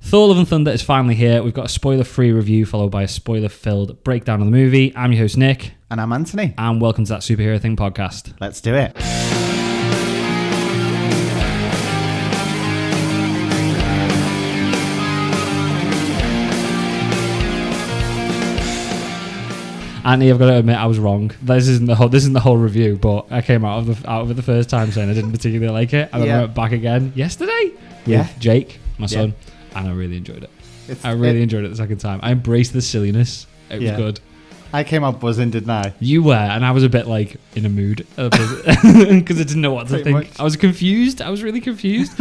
Thor Love and Thunder is finally here. We've got a spoiler-free review followed by a spoiler-filled breakdown of the movie. I'm your host, Nick. And I'm Anthony. And welcome to That Superhero Thing podcast. Let's do it. Anthony, I've got to admit I was wrong. This isn't the whole review, but I came out of it the first time saying I didn't particularly like it, and then I went back again yesterday with Jake, my son, and I really enjoyed it. I really enjoyed it the second time. I embraced the silliness. It was good. I came out buzzing, didn't I? You were, and I was a bit like in a mood because I didn't know what to think. Much. I was confused. I was really confused.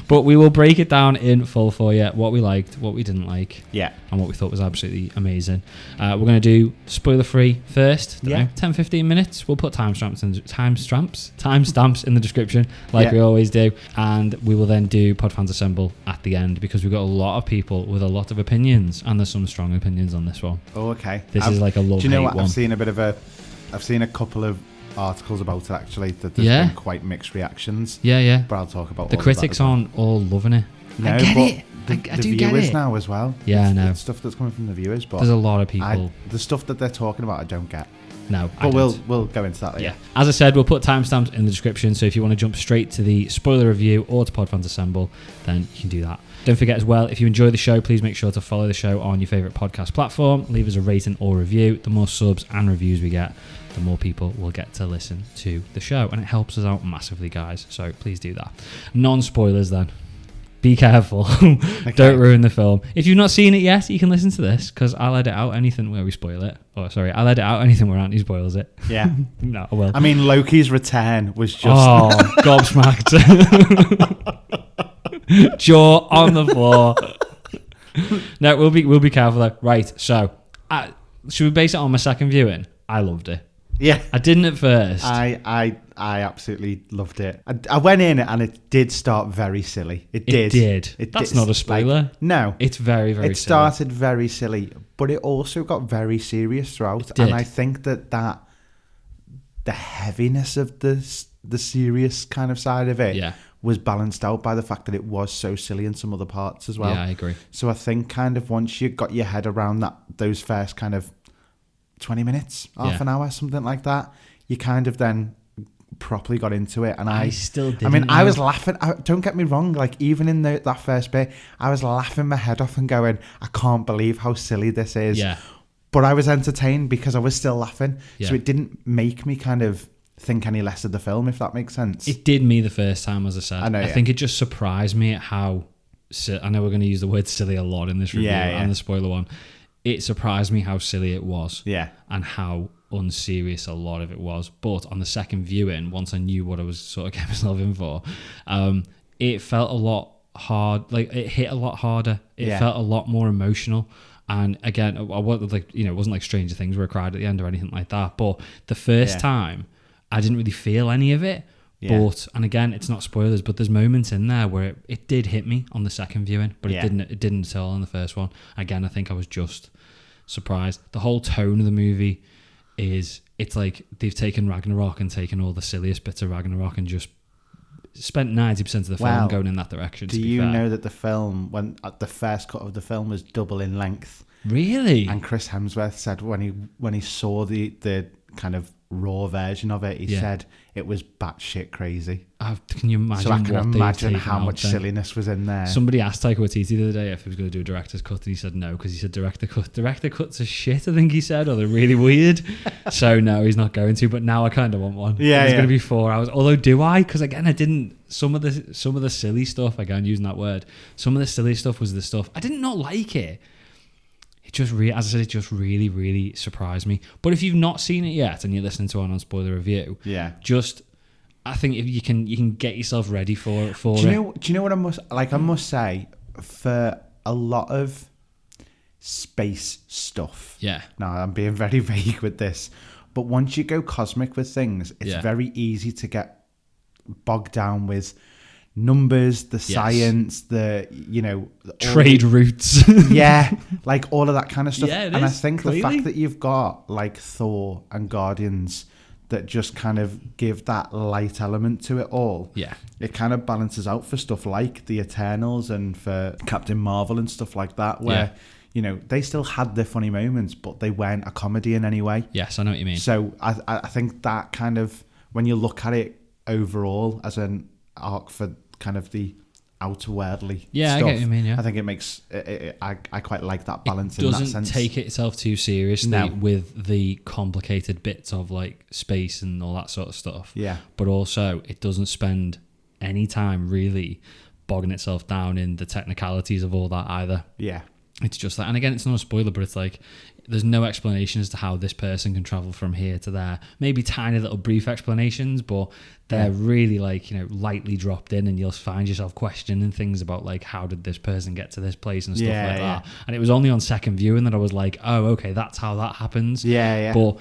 But we will break it down in full for you. What we liked, what we didn't like, and what we thought was absolutely amazing. We're going to do spoiler free first. 10-15 minutes. We'll put timestamps in the description, like we always do, and we will then do Podfans Assemble at the end because we've got a lot of people with a lot of opinions, and there's some strong opinions on this one. Oh, okay. This is like a love. Do you know what? One. I've seen a couple of articles about it actually that there's been quite mixed reactions. Yeah. But I'll talk about the critics aren't all loving it. No, I get it. The do viewers get it now as well. Yeah, I know. The stuff that's coming from the viewers, but there's a lot of people. The stuff that they're talking about, I don't get. No, but we'll go into that later. Yeah. As I said, we'll put timestamps in the description, so if you want to jump straight to the spoiler review or to Podfans Assemble, then you can do that. Don't forget as well, if you enjoy the show, please make sure to follow the show on your favourite podcast platform. Leave us a rating or review. The more subs and reviews we get, the more people will get to listen to the show. And it helps us out massively, guys. So please do that. Non-spoilers then. Be careful. Okay. Don't ruin the film. If you've not seen it yet, you can listen to this because I'll edit out anything where we spoil it. I'll edit out anything where Anthony spoils it. Yeah. No, I will. I mean, Loki's return was just... Oh, gobsmacked. Jaw on the floor. No, we'll be careful though. Right, so should we base it on my second viewing? I loved it. Yeah, I didn't at first. I absolutely loved it. I went in and it did start very silly. It did. That's not a spoiler. Like, no, it's very very. It started very silly, but it also got very serious throughout. And I think that the heaviness of the serious kind of side of it was balanced out by the fact that it was so silly in some other parts as well. Yeah, I agree. So I think kind of once you got your head around those first kind of 20 minutes, half an hour, something like that, you kind of then properly got into it. And I still did. I mean, I was laughing. Don't get me wrong. Like even in that first bit, I was laughing my head off and going, I can't believe how silly this is. Yeah. But I was entertained because I was still laughing. Yeah. So it didn't make me kind of think any less of the film, if that makes sense. It did me the first time, as I said. I know. I think it just surprised me at how... I know we're going to use the word silly a lot in this review and the spoiler one. It surprised me how silly it was. Yeah. And how unserious a lot of it was. But on the second viewing, once I knew what I was sort of getting myself in for, it felt a lot hard. Like it hit a lot harder. It felt a lot more emotional. And again, it wasn't like Stranger Things where I cried at the end or anything like that. But the first time, I didn't really feel any of it. Yeah. But, and again, it's not spoilers, but there's moments in there where it did hit me on the second viewing, but it didn't at all on the first one. Again, I think I was just surprised. The whole tone of the movie it's like they've taken Ragnarok and taken all the silliest bits of Ragnarok and just spent 90% of the film going in that direction. Do you know that the film, when the first cut of the film was double in length? Really? And Chris Hemsworth said when he saw the kind of raw version of it, he said it was batshit crazy. Can you imagine? So I can imagine how much silliness was in there. Somebody asked Taika Waititi the other day if he was going to do a director's cut, and he said no, because he said director cuts are shit, I think he said, or they're really weird. So no, he's not going to. But now I kind of want one. Yeah, it's going to be 4 hours. Although do I? Because again, I didn't. Some of the silly stuff, again using that word, some of the silly stuff was the stuff I did not like it. It just as I said, it just really, really surprised me. But if you've not seen it yet and you're listening to our non-spoiler review, I think if you can get yourself ready for it. Do you know what I must say, for a lot of space stuff. Yeah. Now I'm being very vague with this, but once you go cosmic with things, it's very easy to get bogged down with numbers, the science, the trade routes, like all of that kind of stuff. Yeah, and I think the fact that you've got like Thor and Guardians that just kind of give that light element to it all. Yeah. It kind of balances out for stuff like the Eternals and for Captain Marvel and stuff like that, where, you know, they still had their funny moments, but they weren't a comedy in any way. Yes, I know what you mean. So I think that kind of, when you look at it overall as an arc for kind of the outerworldly stuff, I get what you mean, yeah. I think it makes I quite like that balance. It in that doesn't sense. take itself too seriously with the complicated bits of like space and all that sort of stuff. Yeah. But also it doesn't spend any time really bogging itself down in the technicalities of all that either. Yeah. It's just that, and again, it's not a spoiler, but it's like there's no explanation as to how this person can travel from here to there. Maybe tiny little brief explanations, but they're really like, you know, lightly dropped in, and you'll find yourself questioning things about like, how did this person get to this place and stuff like that. And it was only on second viewing that I was like, oh, okay, that's how that happens. But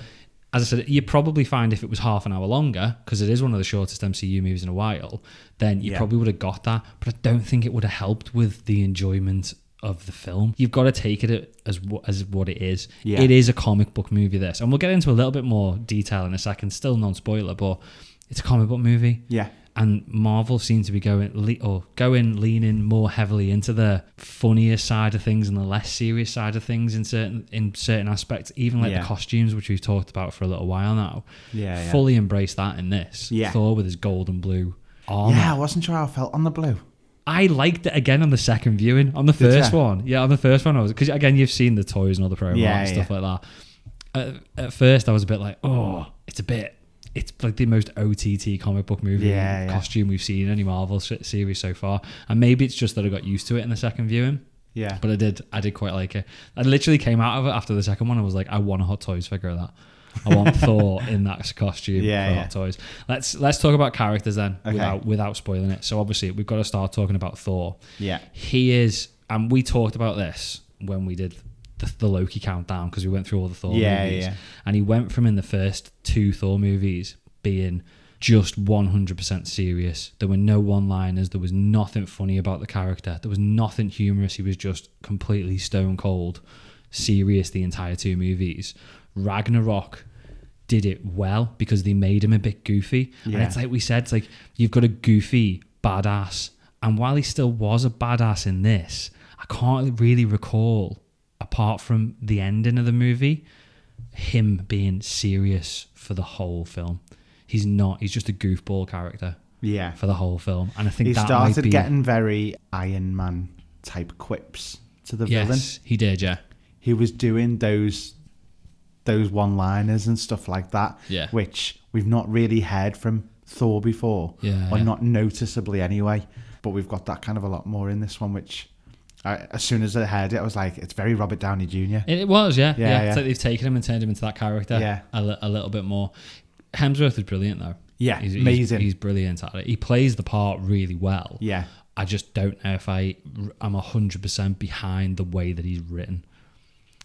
as I said, you'd probably find if it was half an hour longer, because it is one of the shortest MCU movies in a while, then you probably would have got that. But I don't think it would have helped with the enjoyment of the film. You've got to take it as what it is. It is a comic book movie, this, and we'll get into a little bit more detail in a second, still non-spoiler, but it's a comic book movie. And Marvel seem to be leaning more heavily into the funnier side of things and the less serious side of things in certain aspects, even like the costumes, which we've talked about for a little while now. Fully embrace that in this. Thor with his gold and blue armor. I wasn't sure how I felt on the blue. I liked it again on the second viewing. On the first one, on the first one, I was, because again, you've seen the toys and all the promo and stuff like that. At first, I was a bit like, oh, it's like the most OTT comic book movie costume we've seen in any Marvel series so far. And maybe it's just that I got used to it in the second viewing. But I did quite like it. I literally came out of it after the second one. I was like, I want a Hot Toys figure of that. I want Thor in that costume for Hot Toys. Let's talk about characters then, without spoiling it. So obviously we've got to start talking about Thor. He is, and we talked about this when we did the Loki countdown, because we went through all the Thor movies. And he went from, in the first two Thor movies, being just 100% serious. There were no one-liners. There was nothing funny about the character. There was nothing humorous. He was just completely stone cold serious the entire two movies. Ragnarok did it well because they made him a bit goofy. And it's like we said, it's like you've got a goofy badass. And while he still was a badass in this, I can't really recall, apart from the ending of the movie, him being serious for the whole film. He's not. He's just a goofball character for the whole film. And I think he that started might be, getting very Iron Man type quips to the villain. Yes, he did, yeah. He was doing those one-liners and stuff like that, which we've not really heard from Thor before, or not noticeably anyway. But we've got that kind of a lot more in this one, which as soon as I heard it, I was like, it's very Robert Downey Jr. It was, yeah. It's like they've taken him and turned him into that character a little bit more. Hemsworth is brilliant, though. Yeah, amazing. He's brilliant at it. He plays the part really well. Yeah. I just don't know if I'm 100% behind the way that he's written.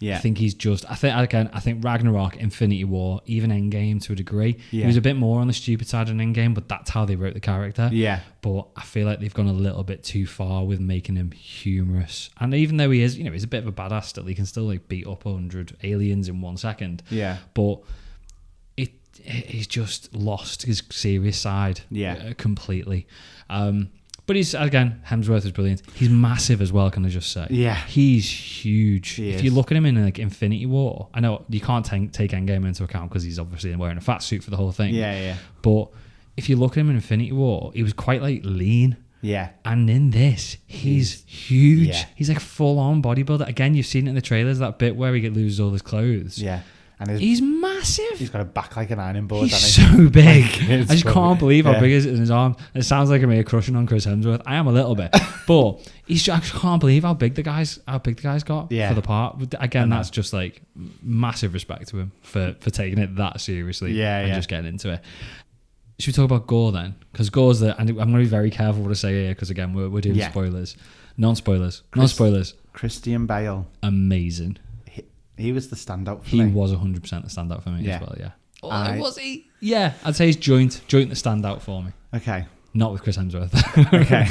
Yeah. I think he's just... I think Ragnarok, Infinity War, even Endgame to a degree, he was a bit more on the stupid side in Endgame, but that's how they wrote the character. Yeah. But I feel like they've gone a little bit too far with making him humorous. And even though he is, he's a bit of a badass still, he can still like beat up 100 aliens in 1 second. Yeah. But he's just lost his serious side completely. But he's, again, Hemsworth is brilliant. He's massive as well, can I just say? Yeah. He's huge. If you look at him in like Infinity War, I know you can't take Endgame into account because he's obviously wearing a fat suit for the whole thing. Yeah. But if you look at him in Infinity War, he was quite like lean. Yeah. And in this, he's huge. Yeah. He's like full-on bodybuilder. Again, you've seen it in the trailers, that bit where he loses all his clothes. Yeah. And he's massive. He's got a back like an ironing board. He's so big. I just can't believe how yeah. big it is in his arm. It sounds like I'm here crushing on Chris Hemsworth. I am a little bit, but I just can't believe how big the guy's got for the part. Again, that's just like massive respect to him for taking it that seriously and just getting into it. Should we talk about Gore then? Because Gore's and I'm going to be very careful what I say here because again we're doing spoilers, non-spoilers. Christian Bale, amazing. He was the standout for me. He was 100% the standout for me as well, yeah. Was he? Yeah, I'd say he's joint the standout for me. Okay. Not with Chris Hemsworth. Okay.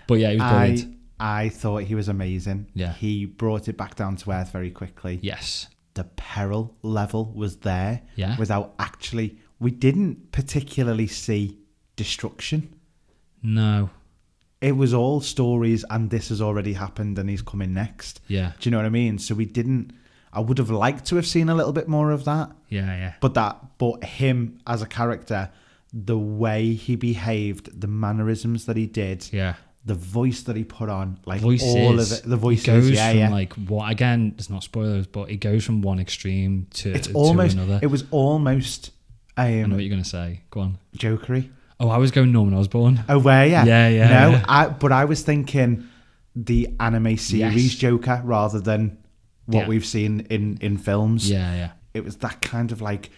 But yeah, he was brilliant. I thought he was amazing. Yeah. He brought it back down to earth very quickly. Yes. The peril level was there. Yeah. Without actually we didn't particularly see destruction. No. It was all stories, and this has already happened, and he's coming next. Yeah. Do you know what I mean? So we didn't. I would have liked to have seen a little bit more of that. Yeah. But him as a character, the way he behaved, the mannerisms that he did, the voice that he put on, like voices. All of it, the voices. It goes from like what? Again, it's not spoilers, but it goes from one extreme to another. It was almost. I know what you're gonna say. Go on. Jokery. Oh, I was going Norman Osborn. Oh, where? Yeah. No, yeah. I was thinking the anime series Joker rather than what we've seen in films. Yeah. It was that kind of like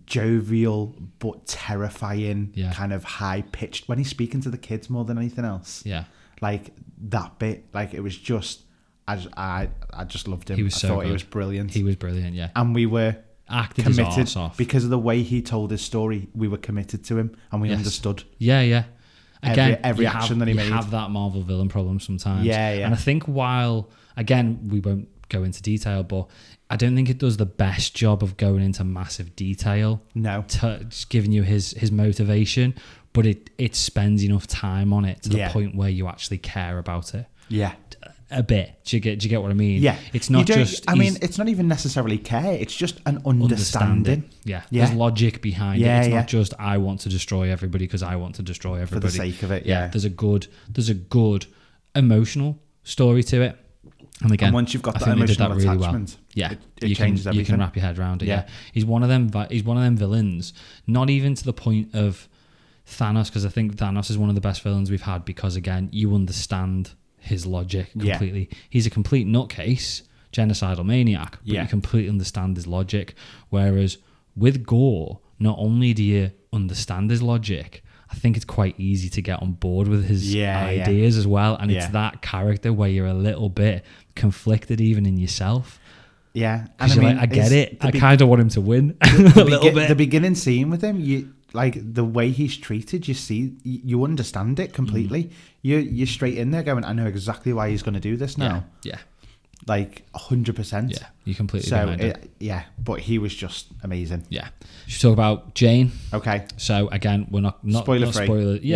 jovial but terrifying, kind of high pitched when he's speaking to the kids more than anything else. Yeah. Like that bit, like it was just, I just loved him. He was so good. He was brilliant. He was brilliant, yeah. And we were acted committed his arse off. Because of the way he told his story. We were committed to him and we understood. Yeah. Again, every action that he made. You have that Marvel villain problem sometimes. Yeah. And I think while, again, we won't go into detail, but I don't think it does the best job of going into massive detail. No. Just giving you his motivation, but it spends enough time on it to the point where you actually care about it. Yeah. A bit. Do you get what I mean? Yeah. It's not just... I mean, it's not even necessarily care. It's just an understanding. Yeah. There's logic behind it. It's not just, I want to destroy everybody because I want to destroy everybody. For the sake of it, yeah. There's a good emotional story to it. And again, once you've got that emotional attachment, it changes everything. You can wrap your head around it. Yeah. He's one of them villains, not even to the point of Thanos, because I think Thanos is one of the best villains we've had because, again, you understand his logic completely. He's a complete nutcase, genocidal maniac, but you completely understand his logic. Whereas with Gore, not only do you understand his logic, I think it's quite easy to get on board with his ideas as well. And it's that character where you're a little bit conflicted even in yourself. Yeah. And you're like, I get it. I kind of want him to win a little bit. The beginning scene with him, you like the way he's treated, you understand it completely. You're straight in there going, I know exactly why he's going to do this now. Yeah. Like 100%. Yeah, you completely behind it. Yeah, but he was just amazing. Yeah. Should we talk about Jane? Okay. So again, we're not spoiler free.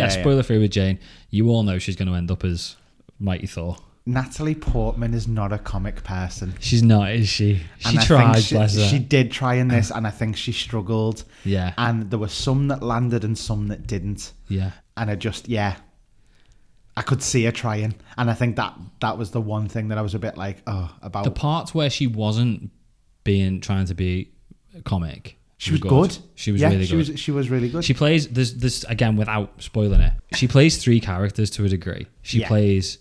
Spoiler free with Jane. You all know she's going to end up as Mighty Thor. Natalie Portman is not a comic person. She's not, is she? She tried, bless her. She did try in this, and I think she struggled. Yeah. And there were some that landed and some that didn't. Yeah. And I could see her trying. And I think that was the one thing that I was a bit like, about. The parts where she wasn't trying to be comic. She was good. She was really good. She was really good. She plays, this again, without spoiling it, she plays 3 characters to a degree. She plays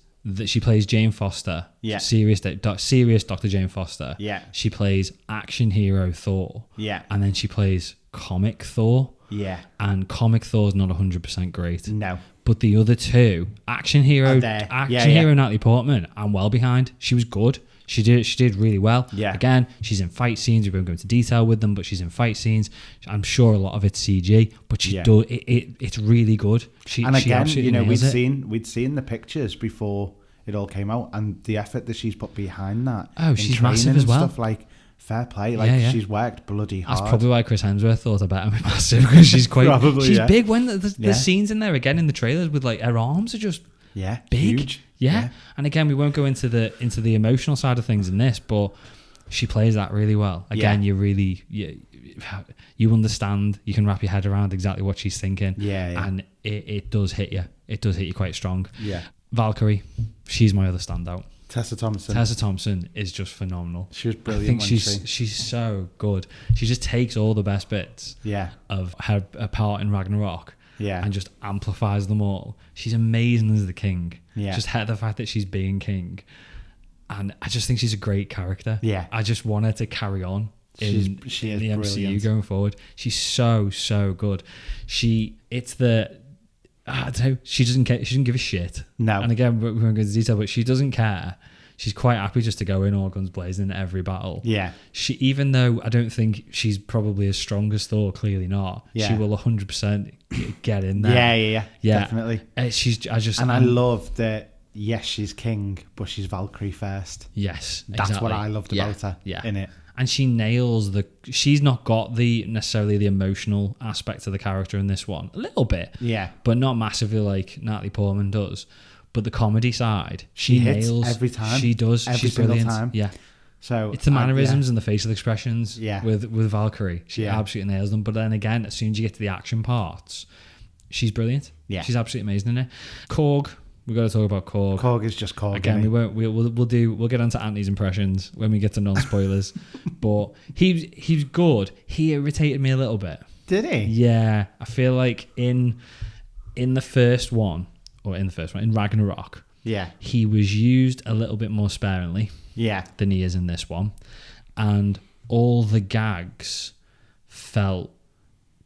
Jane Foster, serious Dr. Jane Foster. Yeah. She plays action hero Thor. Yeah. And then she plays comic Thor. Yeah. And comic Thor's not 100% great. No. But the other two, action hero Natalie Portman, I'm well behind. She was good. She did really well. Yeah. Again, she's in fight scenes. We won't go into detail with them, but she's in fight scenes. I'm sure a lot of it's CG, but she does it's really good. We'd seen the pictures before it all came out, and the effort that she's put behind that. Oh, she's massive as well. Stuff like fair play. She's worked bloody hard. That's probably why Chris Hemsworth thought I better be massive, because she's quite she's big. When the scenes in there again in the trailers with like her arms are just big. Huge. Yeah. And again, we won't go into the emotional side of things in this, but she plays that really well. Again, you understand, you can wrap your head around exactly what she's thinking. Yeah. And it does hit you. It does hit you quite strong. Yeah. Valkyrie, she's my other standout. Tessa Thompson is just phenomenal. She was brilliant. I think she's so good. She just takes all the best bits of her part in Ragnarok and just amplifies them all. She's amazing as the king. Yeah. Just the fact that she's being king. And I just think she's a great character. Yeah. I just want her to carry on in the MCU going forward. She's so, so good. She doesn't care. She doesn't give a shit. No. And again, we won't go into detail, but she doesn't care. She's quite happy just to go in all guns blazing in every battle. Yeah. Even though I don't think she's probably as strong as Thor, clearly not. Yeah. She will 100% get in there. Yeah. Definitely. I love that yes, she's king, but she's Valkyrie first. Yes, that's what I loved about her in it. And she nails she's not got necessarily the emotional aspect of the character in this one. A little bit. Yeah. But not massively like Natalie Portman does. But the comedy side, she nails every time. She does. Every she's single brilliant. time. Yeah. So it's the mannerisms and the facial expressions with Valkyrie. She Yeah. absolutely nails them. But then again, as soon as you get to the action parts, she's brilliant. Yeah. She's absolutely amazing in it. Korg. We've got to talk about Korg. Korg is just Korg. Again, we'll get onto Anthony's impressions when we get to non-spoilers. But he's good. He irritated me a little bit. Did he? Yeah. I feel like in the first one, in Ragnarok, he was used a little bit more sparingly than he is in this one. And all the gags felt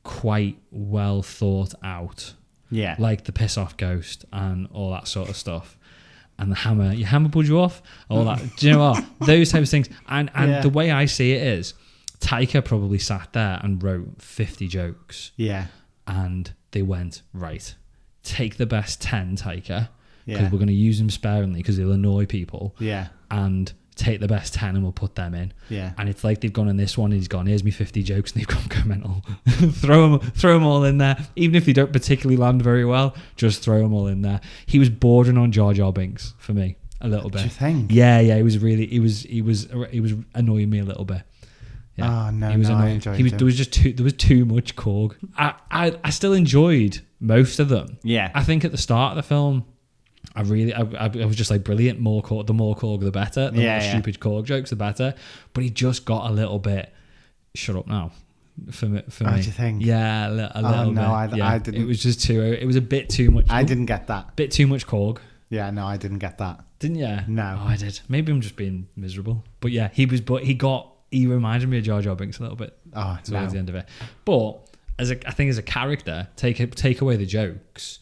quite well thought out. Yeah. Like the piss off ghost and all that sort of stuff. And the hammer, your hammer pulled you off? All that. Do you know what? Those types of things. And the way I see it is, Taika probably sat there and wrote 50 jokes. Yeah. And they went, right, take the best 10, Taika, because we're going to use them sparingly because they'll annoy people. Yeah. And take the best 10 and we'll put them in. Yeah. And it's like they've gone on this one and he's gone, here's me 50 jokes, and they've gone, go mental. throw them all in there. Even if they don't particularly land very well, just throw them all in there. He was bordering on Jar Jar Binks for me a little bit. Do you think? Yeah, he was annoying me a little bit. Yeah. Oh no, he was annoying. I enjoyed him. There was too much Korg. I still enjoyed most of them. Yeah. I think at the start of the film, I was just like, brilliant, more Korg, the more Korg the better. The more stupid Korg jokes the better. But he just got a little bit, shut up now, for me. Do you think? Yeah, a little bit. I didn't. It was just it was a bit too much. I didn't get that. Bit too much Korg. Yeah, no, I didn't get that. Didn't you? No. Oh, I did. Maybe I'm just being miserable. But yeah, he reminded me of Jar Jar Binks a little bit. Oh, towards the end of it. But I think as a character, take away the jokes.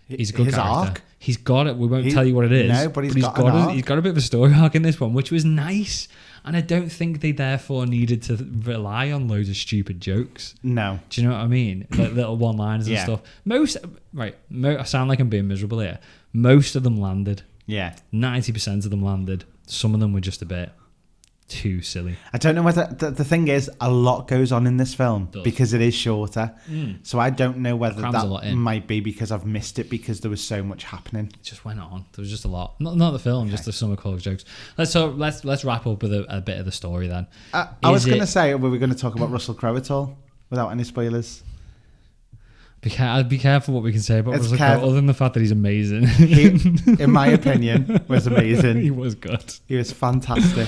He's a good character. Arc? He's got it. We won't tell you what it is. No, but he's got an arc. He's got a bit of a story arc in this one, which was nice. And I don't think they therefore needed to rely on loads of stupid jokes. No. Do you know what I mean? Like little one-liners and stuff. I sound like I'm being miserable here. Most of them landed. Yeah. 90% of them landed. Some of them were just a bit too silly. I don't know whether the thing is, a lot goes on in this film because it is shorter. So I don't know whether that might be because I've missed it because there was so much happening. It just went on. There was just a lot. Not the film, just the summer Korg jokes. Let's wrap up with a bit of the story then. I was going to say, were we going to talk about Russell Crowe at all without any spoilers? Be careful what we can say about Russell Crowe, other than the fact that he's amazing. He, in my opinion, was amazing. He was good. He was fantastic.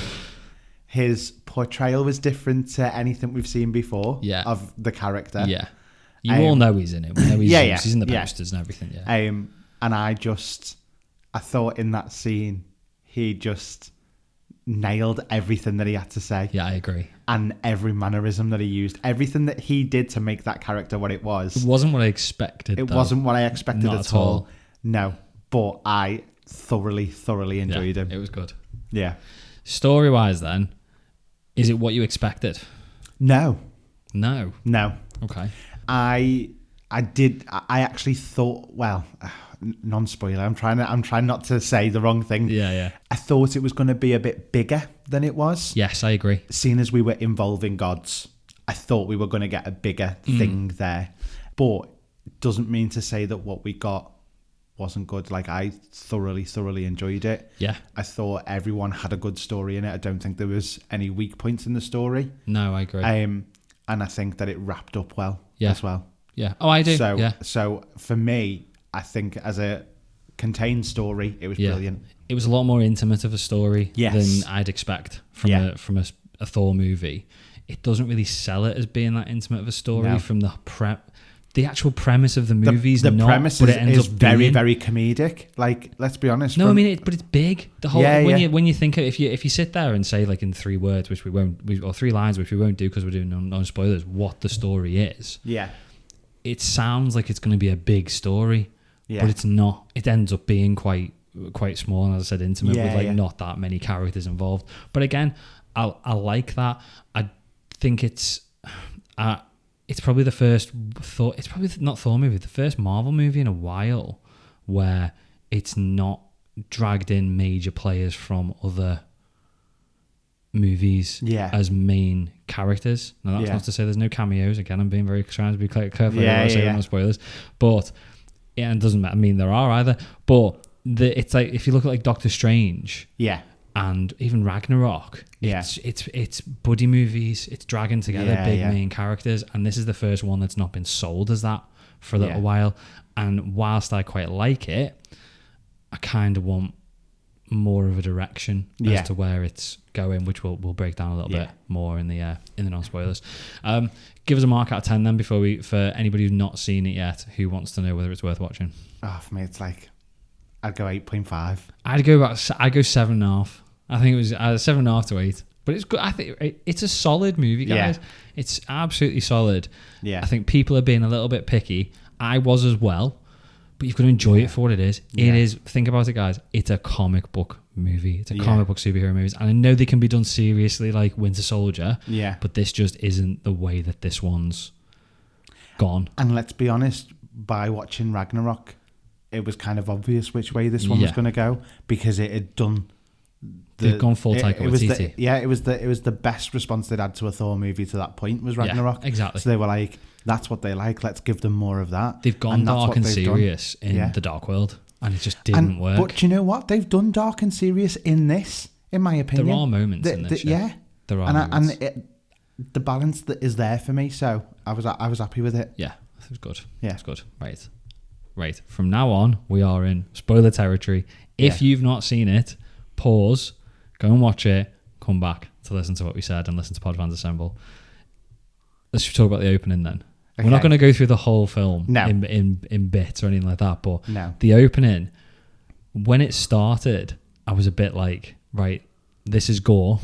His portrayal was different to anything we've seen before of the character. Yeah. You all know he's in it. We know he's in the posters and everything. Yeah. And I thought in that scene, he just nailed everything that he had to say. Yeah, I agree. And every mannerism that he used, everything that he did to make that character what it was. It wasn't what I expected. It wasn't what I expected at all. No, but I thoroughly enjoyed him. It was good. Yeah. Story-wise then, is it what you expected? No. Okay. I actually thought, well, non-spoiler. I'm trying not to say the wrong thing. Yeah. I thought it was going to be a bit bigger than it was. Yes, I agree. Seeing as we were involving gods, I thought we were going to get a bigger thing there. But it doesn't mean to say that what we got wasn't good. Like, I thoroughly enjoyed it. Yeah. I thought everyone had a good story in it. I don't think there was any weak points in the story. No, I agree. And I think that it wrapped up well as well. Yeah. Oh, I do. So for me, I think as a contained story, it was brilliant. It was a lot more intimate of a story than I'd expect from a Thor movie. It doesn't really sell it as being that intimate of a story from the actual premise of the movie. The premise is very comedic. Like, let's be honest. No, but it's big. The whole when you think if you sit there and say, like, in 3 words, which we won't, or 3 lines, which we won't do because we're doing non spoilers, what the story is. Yeah. It sounds like it's going to be a big story, but it's not. It ends up being quite small, and as I said, intimate with not that many characters involved. But again, I like that. I think it's probably the first Thor. It's probably not Thor movie, the first Marvel movie in a while where it's not dragged in major players from other movies as main characters. Now that's not to say there's no cameos. Again, I'm being very trying to be careful what I say on the spoilers. But it doesn't matter. I mean, there are either. But it's like if you look at like Doctor Strange, and even Ragnarok, it's buddy movies. It's dragging together big main characters, and this is the first one that's not been sold as that for a little while. And whilst I quite like it, I kind of want more of a direction as to where it's going, which we'll break down a little bit more in the non-spoilers. Give us a mark out of 10 then for anybody who's not seen it yet who wants to know whether it's worth watching. For me it's like I'd go 8.5. I'd go 7.5. I think it was 7.5 to 8, but it's good. I think it's a solid movie, guys. It's absolutely solid. I think people are being a little bit picky. I was as well. But you've got to enjoy it for what it is. It is, think about it, guys, it's a comic book movie. It's a comic book superhero movies. And I know they can be done seriously like Winter Soldier. But this just isn't the way that this one's gone. And let's be honest, by watching Ragnarok, it was kind of obvious which way this one was going to go, because it had done... They've gone full Taika Waititi. It was the best response they'd had to a Thor movie to that point was Ragnarok. Yeah, exactly. So they were like, that's what they like, let's give them more of that. They've gone dark and serious in the Dark World, and it just didn't work. But do you know what? They've done dark and serious in this, in my opinion. There are moments in this. There are moments. And the balance that is there for me, so I was happy with it. Yeah, it was good. Yeah. It's good. Right. From now on, we are in spoiler territory. If you've not seen it, pause, go and watch it, come back to listen to what we said and listen to Podfans Assemble. Let's talk about the opening then. Okay. We're not going to go through the whole film in bits or anything like that, but the opening, when it started, I was a bit like, right, this is gore.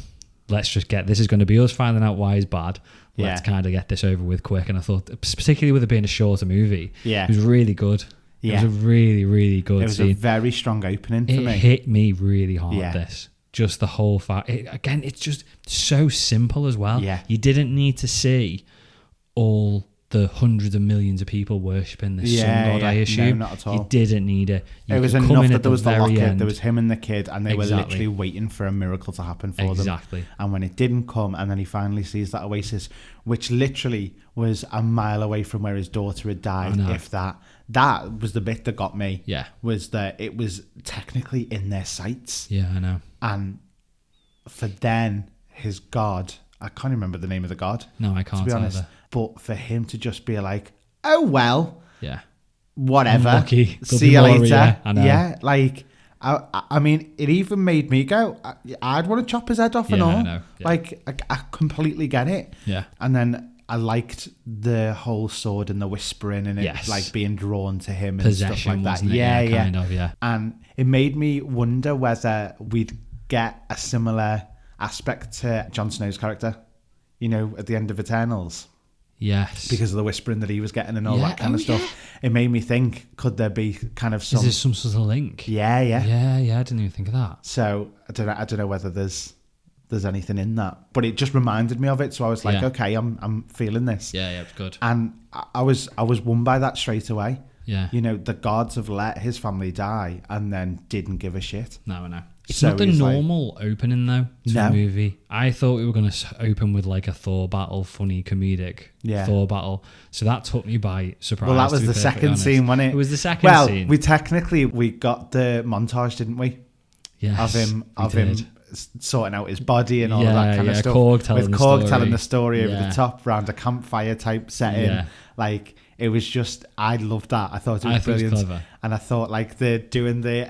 Let's just this is going to be us finding out why he's bad. Let's kind of get this over with quick. And I thought, particularly with it being a shorter movie, it was really good. It was a really, really good scene. It was a very strong opening for me. It hit me really hard, this. Just the whole fact. Again, it's just so simple as well. Yeah. You didn't need to see all the hundreds of millions of people worshipping this sun god, I assume. No, not at all. You didn't need it. It was enough that there was the locket, there was him and the kid, and they were literally waiting for a miracle to happen for them. Exactly. And when it didn't come, and then he finally sees that oasis, which literally was a mile away from where his daughter had died, if that. That was the bit that got me. Yeah. Was that it was technically in their sights. Yeah, I know. And for then, his god, I can't remember the name of the god. No, I can't, to be honest. Either. But for him to just be like, oh, well. Yeah. Whatever. Unlucky. See you later. I know. Yeah, like, I mean, it even made me go, I'd want to chop his head off and all. I know. Yeah. Like, I completely get it. Yeah. And then I liked the whole sword and the whispering and it like being drawn to him and possession, stuff like that. Wasn't it? Yeah, kind of, yeah. And it made me wonder whether we'd get a similar aspect to Jon Snow's character, you know, at the end of Eternals. Yes. Because of the whispering that he was getting and all that kind of stuff. Yeah. It made me think, could there be kind of some... Is there some sort of link? Yeah. Yeah, I didn't even think of that. So, I don't know whether there's anything in that. But it just reminded me of it, so I was like, okay, I'm feeling this. Yeah, it's good. And I was won by that straight away. Yeah. You know, the gods have let his family die and then didn't give a shit. No, I know. It's not the normal opening, though, to a movie. I thought we were going to open with like a Thor battle, funny, comedic Thor battle. So that took me by surprise. Well, that was the second scene, wasn't it? It was the second scene. Well, we got the montage, didn't we? Yes, of him sorting out his body and all that kind of stuff. Korg telling the story over the top around a campfire type setting. Yeah. Like, it was just, I loved that. I thought it was brilliant. It was clever. And I thought, like, they're doing the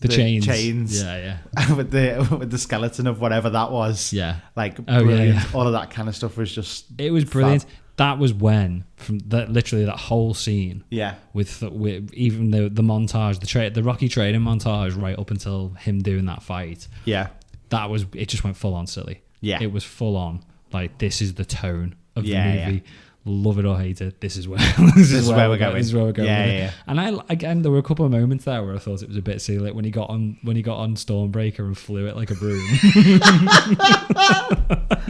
chains. Yeah. with the skeleton of whatever that was. Yeah. Like, brilliant. Yeah. All of that kind of stuff was just... It was brilliant. Fab. That was when, from literally that whole scene. Yeah. With even the montage, the Rocky training montage, right up until him doing that fight. Yeah. It just went full on silly. Yeah. It was full on. Like, this is the tone of the movie. Yeah. Love it or hate it, this is where this is where we're going. This is where we're going. Yeah. And again, there were a couple of moments there where I thought it was a bit silly, like when he got on Stormbreaker and flew it like a broom.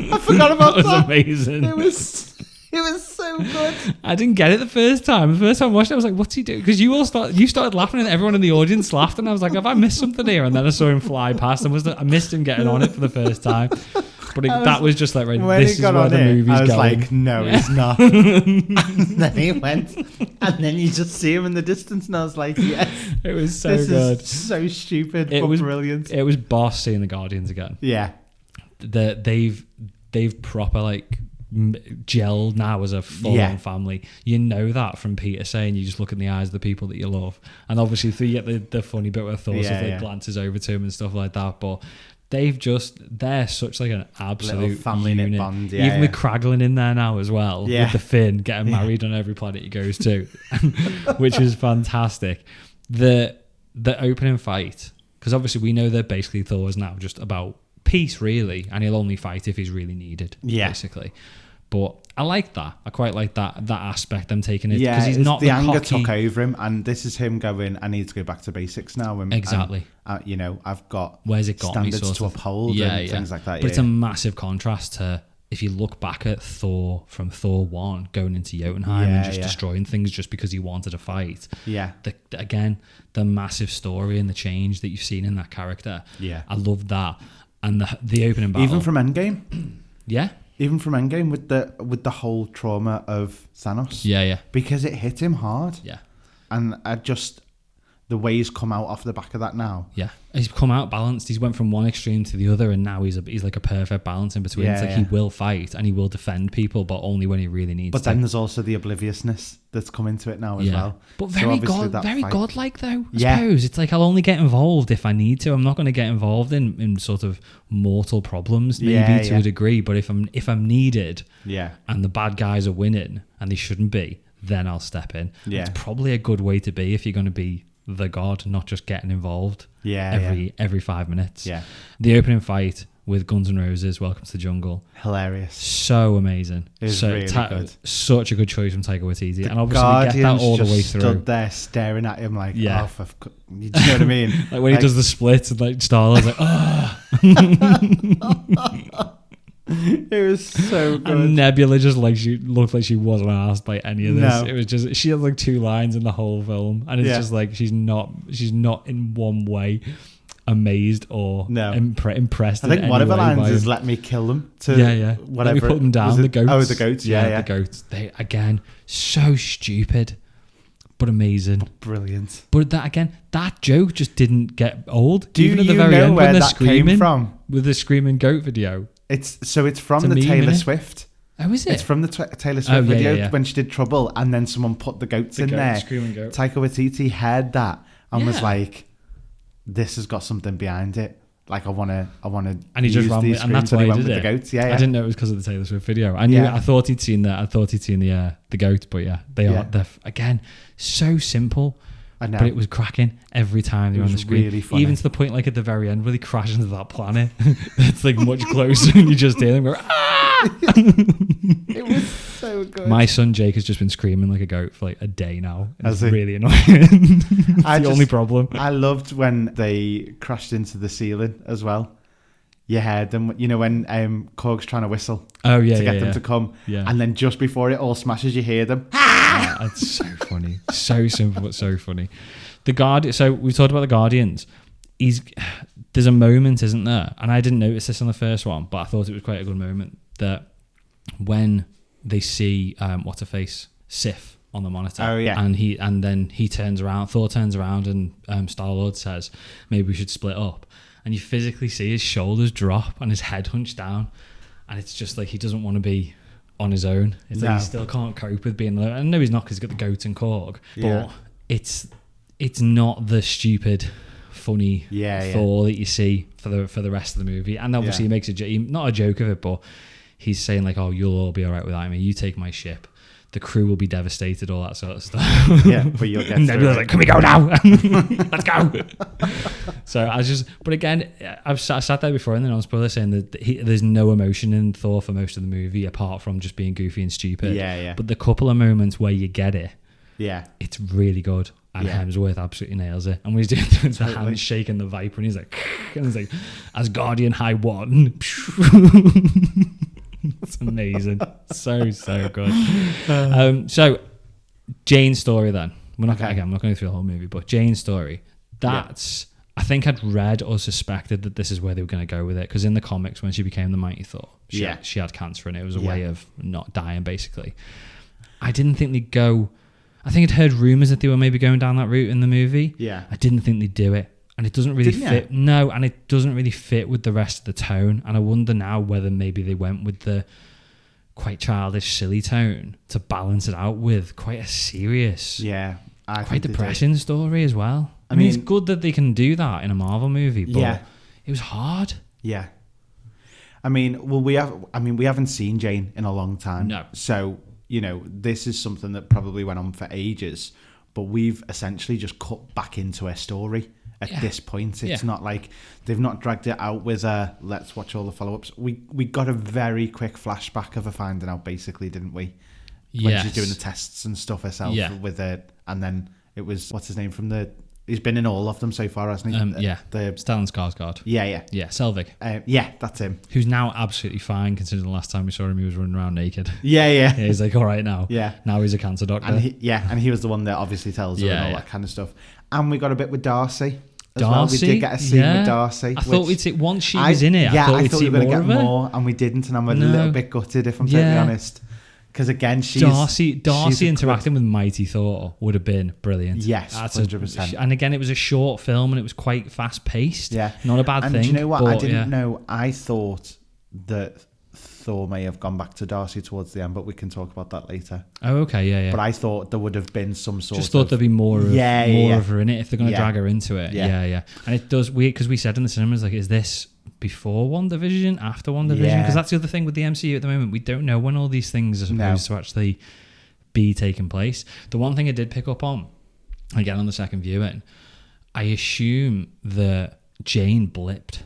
I forgot about that. That was amazing. It was It was so good. I didn't get it the first time. The first time I watched it, I was like, what's he doing? Because you started laughing and everyone in the audience laughed. And I was like, have I missed something here? And then I saw him fly past and I missed him getting on it for the first time. But that was just like, right, this is where the movie's going. I was like, no, he's not. And then he went. And then you just see him in the distance. And I was like, yes. It was so good. Is so stupid, but brilliant. It was boss seeing the Guardians again. Yeah. They've proper like gelled now as a full-on family. You know that from Peter saying, you just look in the eyes of the people that you love, and obviously you get the funny bit where Thor glances over to him and stuff like that. But they're such like an absolute little family unit. Bond, even with Kraglin in there now as well, with the Finn getting married on every planet he goes to, which is fantastic. The opening fight, because obviously we know that basically Thor is now just about peace, really, and he'll only fight if he's really needed, basically. But I like that. I quite like that aspect. I'm taking it because he's not the anger took over him, and this is him going, I need to go back to basics now. Exactly. And, I've got where's it got standards me to uphold and things like that. But it's a massive contrast to if you look back at Thor from Thor 1 going into Jotunheim and just destroying things just because he wanted to fight. Yeah. The massive story and the change that you've seen in that character. Yeah. I love that. And the opening battle. Even from Endgame. Yeah. Even from Endgame with the whole trauma of Thanos. Yeah. Because it hit him hard. Yeah. And the way he's come out off the back of that now. Yeah. He's come out balanced. He's went from one extreme to the other, and now he's like a perfect balance in between. It's like he will fight and he will defend people, but only when he really needs to. But then there's also the obliviousness that's come into it now as well. But very godlike though, I suppose. It's like, I'll only get involved if I need to. I'm not going to get involved in sort of mortal problems, maybe to a degree, but if I'm needed and the bad guys are winning and they shouldn't be, then I'll step in. Yeah. It's probably a good way to be if you're going to be the god, not just getting involved every 5 minutes. Yeah. The opening fight with Guns N' Roses, Welcome to the Jungle. Hilarious. So amazing. It's really good. Such a good choice from Taika Waititi. And obviously we get that all the way through. Stood there staring at him like, you know what I mean? Like when he does the split and like Star-Lord's like, oh. It was so good. And Nebula just like, she looked like she wasn't asked by any of this. No. It was just, she had like 2 lines in the whole film, and it's just like she's not in one way amazed or impressed. I think one of the lines is "Let me kill them." Whatever. Let me put them down. The goats. Oh, the goats. The goats. They again so stupid, but amazing, but brilliant. But that joke just didn't get old. Do even you at the very know end, where that came from? With the screaming goat video. It's from the Taylor Swift. Oh, is it? It's from the Taylor Swift video when she did Trouble, and then someone put the goats in there. Screaming goat. Taika Waititi heard that and was like, "This has got something behind it. Like I want to." And he just ran with, and that's why he did it. The goats. Yeah, I didn't know it was because of the Taylor Swift video. I thought he'd seen that. I thought he'd seen the goat, but they're again so simple. I know. But it was cracking every time they were on the screen. Really funny. Even to the point, like at the very end, where they crash into that planet. It's like much closer, and you just hear them go, ah! It was so good. My son Jake has just been screaming like a goat for like a day now. It's really annoying. That's the only problem. I loved when they crashed into the ceiling as well. You heard them, when Korg's trying to whistle to get them to come. Yeah. And then just before it all smashes, you hear them. That's so funny. So simple, but so funny. So we talked about the Guardians. There's a moment, isn't there? And I didn't notice this on the first one, but I thought it was quite a good moment that when they see what's-her-face Sif on the monitor. Oh yeah. And then he turns around. Thor turns around, and Star-Lord says, "Maybe we should split up." And you physically see his shoulders drop and his head hunched down, and it's just like he doesn't want to be on his own. It's like he still can't cope with being alone. I know he's not, because he's got the goat and Korg, but it's not the stupid, funny Thor that you see for the rest of the movie. And obviously he makes not a joke of it, but he's saying like, "Oh, you'll all be all right without me. You take my ship. The crew will be devastated," all that sort of stuff. Yeah, but you'll get. And Nebula's like, "Can we go now? Let's go." So but again, I sat there before and then on spoiler saying that there's no emotion in Thor for most of the movie apart from just being goofy and stupid. Yeah. But the couple of moments where you get it, it's really good. And Hemsworth absolutely nails it. And when he's doing the handshake and the Viper, and he's like, Asgardian High One. It's It's amazing. So good. So Jane's story then. I'm not going to go through the whole movie, but Jane's story. That's... I think I'd read or suspected that this is where they were going to go with it, because in the comics, when she became the Mighty Thor, she had cancer, and it was a way of not dying, basically. I didn't think they'd go... I think I'd heard rumours that they were maybe going down that route in the movie. Yeah. I didn't think they'd do it. And it doesn't really fit. You? No, and it doesn't really fit with the rest of the tone. And I wonder now whether maybe they went with the quite childish, silly tone to balance it out with quite a serious, quite depressing story as well. I mean, it's good that they can do that in a Marvel movie, but it was hard. Yeah. I mean, we haven't seen Jane in a long time. No. So, this is something that probably went on for ages, but we've essentially just cut back into her story at this point. It's not like they've not dragged it out with let's watch all the follow-ups. We got a very quick flashback of her finding out, basically, didn't we? When she's doing the tests and stuff herself with it. And then it was, what's his name from the... He's been in all of them so far, hasn't he? The Stellan Skarsgård. Yeah, Selvig. That's him. Who's now absolutely fine, considering the last time we saw him, he was running around naked. Yeah. He's like, all right now. Yeah. Now he's a cancer doctor. And he was the one that obviously tells her and all that kind of stuff. And we got a bit with Darcy. Well. We did get a scene with Darcy. I thought we'd see, once she was in it, I thought we were going to get more, and we didn't, and I'm a little bit gutted, if I'm totally honest. Because again, Darcy interacting with Mighty Thor would have been brilliant. Yes, 100%. And again, it was a short film and it was quite fast paced. Yeah, not a bad thing. And do you know what? I didn't know. I thought that Thor may have gone back to Darcy towards the end, but we can talk about that later. Oh, okay, yeah. But I thought there would have been some sort of... Just thought there'd be more of her in it if they're going to drag her into it. Yeah. And it does weird, because we said in the cinemas, like, is this before WandaVision, after WandaVision? Because that's the other thing with the MCU at the moment. We don't know when all these things are supposed to actually be taking place. The one thing I did pick up on, again on the second viewing, I assume that Jane blipped,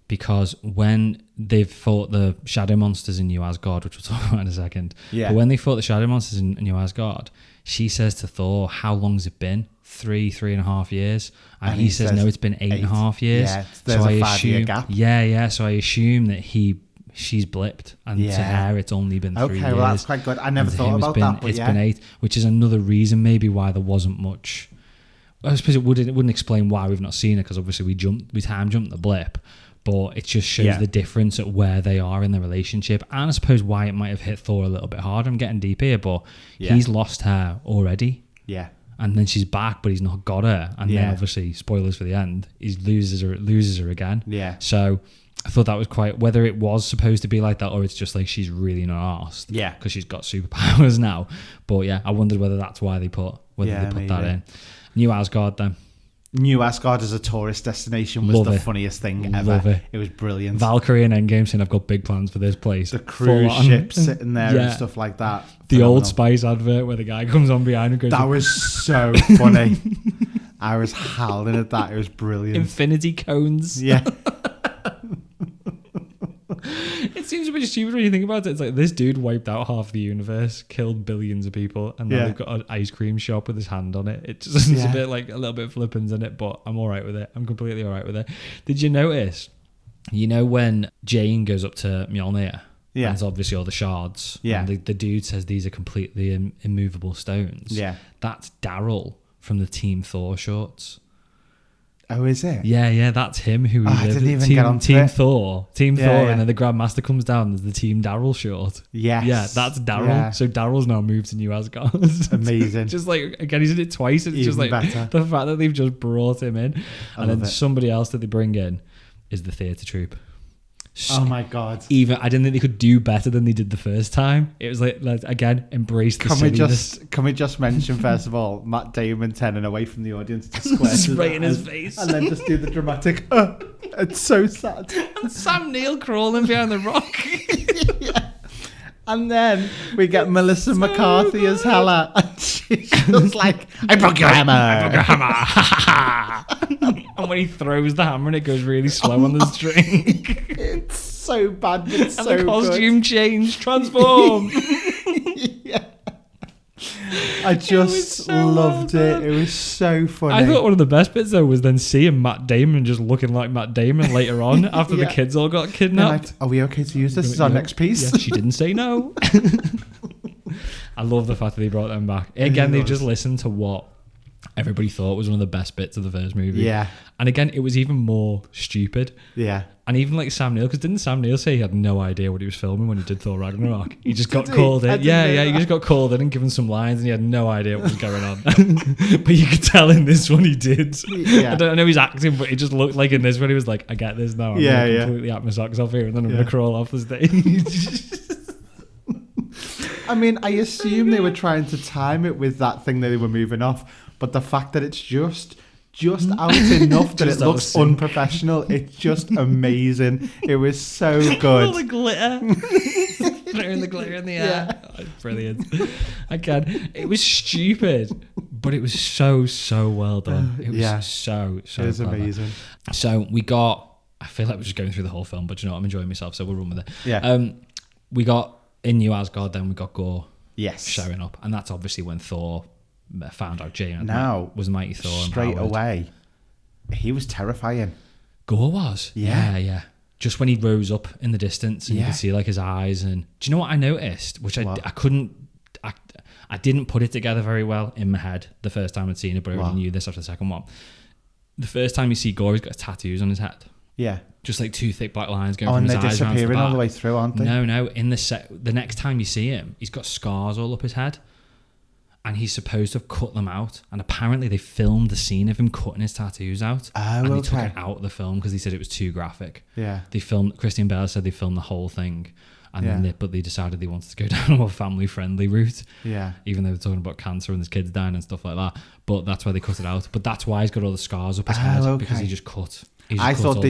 because when they've fought the shadow monsters in New Asgard, which we'll talk about in a second, but when they fought the shadow monsters in New Asgard, she says to Thor, how long's it been? 3.5 years. And he says, no, it's been 8.5 years. Yeah, there's a 5-year gap. Yeah. So I assume that she's blipped, and to her it's only been 3 years. Okay, well that's quite good. I never thought about that, but it's been 8, which is another reason maybe why there wasn't much. I suppose it wouldn't explain why we've not seen it, because obviously we time jumped the blip, but it just shows the difference at where they are in the relationship, and I suppose why it might have hit Thor a little bit harder. I'm getting deep here, but he's lost her already. Yeah. And then she's back, but he's not got her. And then obviously, spoilers for the end, he loses her again. Yeah. So I thought that was quite, whether it was supposed to be like that or it's just like she's really not arsed. Yeah. Because she's got superpowers now. But yeah, I wondered whether that's why they put that in. New Asgard then. New Asgard as a tourist destination was the funniest thing ever. It was brilliant. Valkyrie and Endgame saying, I've got big plans for this place. The cruise ship sitting there and stuff like that. The Phenomenal. Old Spice advert where the guy comes on behind and goes... That was so funny. I was howling at that. It was brilliant. Infinity cones. Yeah. It seems a bit stupid when you think about it. It's like, this dude wiped out half the universe, killed billions of people, and now they've got an ice cream shop with his hand on it. It just is a bit like a little bit flippant in it, but I'm all right with it. I'm completely all right with it. Did you notice, when Jane goes up to Mjolnir, and it's obviously all the shards, and the dude says these are completely immovable stones. Yeah. That's Daryl from the Team Thor shorts. Oh, is it? Yeah, that's him. I didn't even get onto Team it. Thor, and then the Grandmaster comes down. There's the Team Daryl short. Yes. Yeah, that's Daryl. Yeah. So Daryl's now moved to New Asgard. Amazing. Just like, again, he's in it twice. It's even just like better. The fact that they've just brought him in, and then somebody else that they bring in is the theatre troupe. Oh my god! I didn't think they could do better than they did the first time. It was like again, embrace the silliness. Can we just mention first of all Matt Damon turning away from the audience to square straight in his face, and then just do the dramatic. It's so sad. And Sam Neill crawling behind the rock. Yeah. And then we get Melissa McCarthy as Hela, and she's just like, "I broke your hammer. I broke your hammer." And when he throws the hammer and it goes really slow on the string. It's so bad, but it's so good. And the costume change, transform. Yeah. I just loved it. It was so funny. I thought one of the best bits though was then seeing Matt Damon just looking like Matt Damon later on after the kids all got kidnapped. Like, are we okay to use this as our next piece? Yeah, she didn't say no. I love the fact that they brought them back. Again, they just listened to what everybody thought was one of the best bits of the first movie. Yeah. And again, it was even more stupid. Yeah. And even like Sam Neill, because didn't Sam Neill say he had no idea what he was filming when he did Thor Ragnarok? He just got called in. Yeah, he just got called in and given some lines and he had no idea what was going on. But you could tell in this one he did. Yeah. I don't know he's acting, but it just looked like in this one he was like, I get this now. I'm going to completely act my socks off here and then I'm going to crawl off the stage. I mean, I assume they were trying to time it with that thing that they were moving off, but the fact that it's just out enough that it looks unprofessional, it's just amazing. It was so good. All the glitter. Throwing the glitter in the air. Oh, brilliant. Again, it was stupid, but it was so well done. It was so it was clever. Amazing. So I feel like we're just going through the whole film, but you know what, I'm enjoying myself, so we'll run with it. Yeah. We got in New Asgard, then we got Gore showing up, and that's obviously when Thor found out Jane was Mighty Thor. Straight away, he was terrifying. Gore was? Yeah. Just when he rose up in the distance and you could see like his eyes. And do you know what I noticed? Which I didn't put it together very well in my head the first time I'd seen it, but I already knew this after the second one. The first time you see Gore, he's got tattoos on his head. Yeah. Just like two thick black lines going from his eyes. And they're disappearing all the way through, aren't they? No. In the next time you see him, he's got scars all up his head. And he's supposed to have cut them out. And apparently they filmed the scene of him cutting his tattoos out. And they took it out of the film because he said it was too graphic. Yeah. Christian Bale said they filmed the whole thing. And then they decided they wanted to go down a more family-friendly route. Yeah. Even though they're talking about cancer and there's kids dying and stuff like that. But that's why they cut it out. But that's why he's got all the scars up his head. Because he just cut. I thought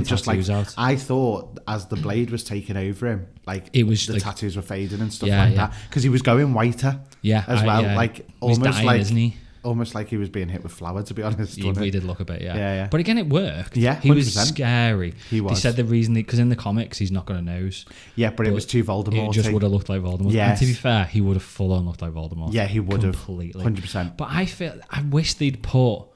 I thought as the blade was taking over him, like it was the tattoos were fading and stuff that because he was going whiter. As well, like almost dying, like isn't he? Almost like he was being hit with flour. To be honest, he did look a bit, yeah. But again, it worked. Yeah, 100%. He was scary. He was. They said the reason because in the comics he's not got a nose. Yeah, but it was too Voldemort. It just would have looked like Voldemort. Yes. And to be fair, he would have full on looked like Voldemort. Yeah, he would completely, 100%. But I wish they'd put,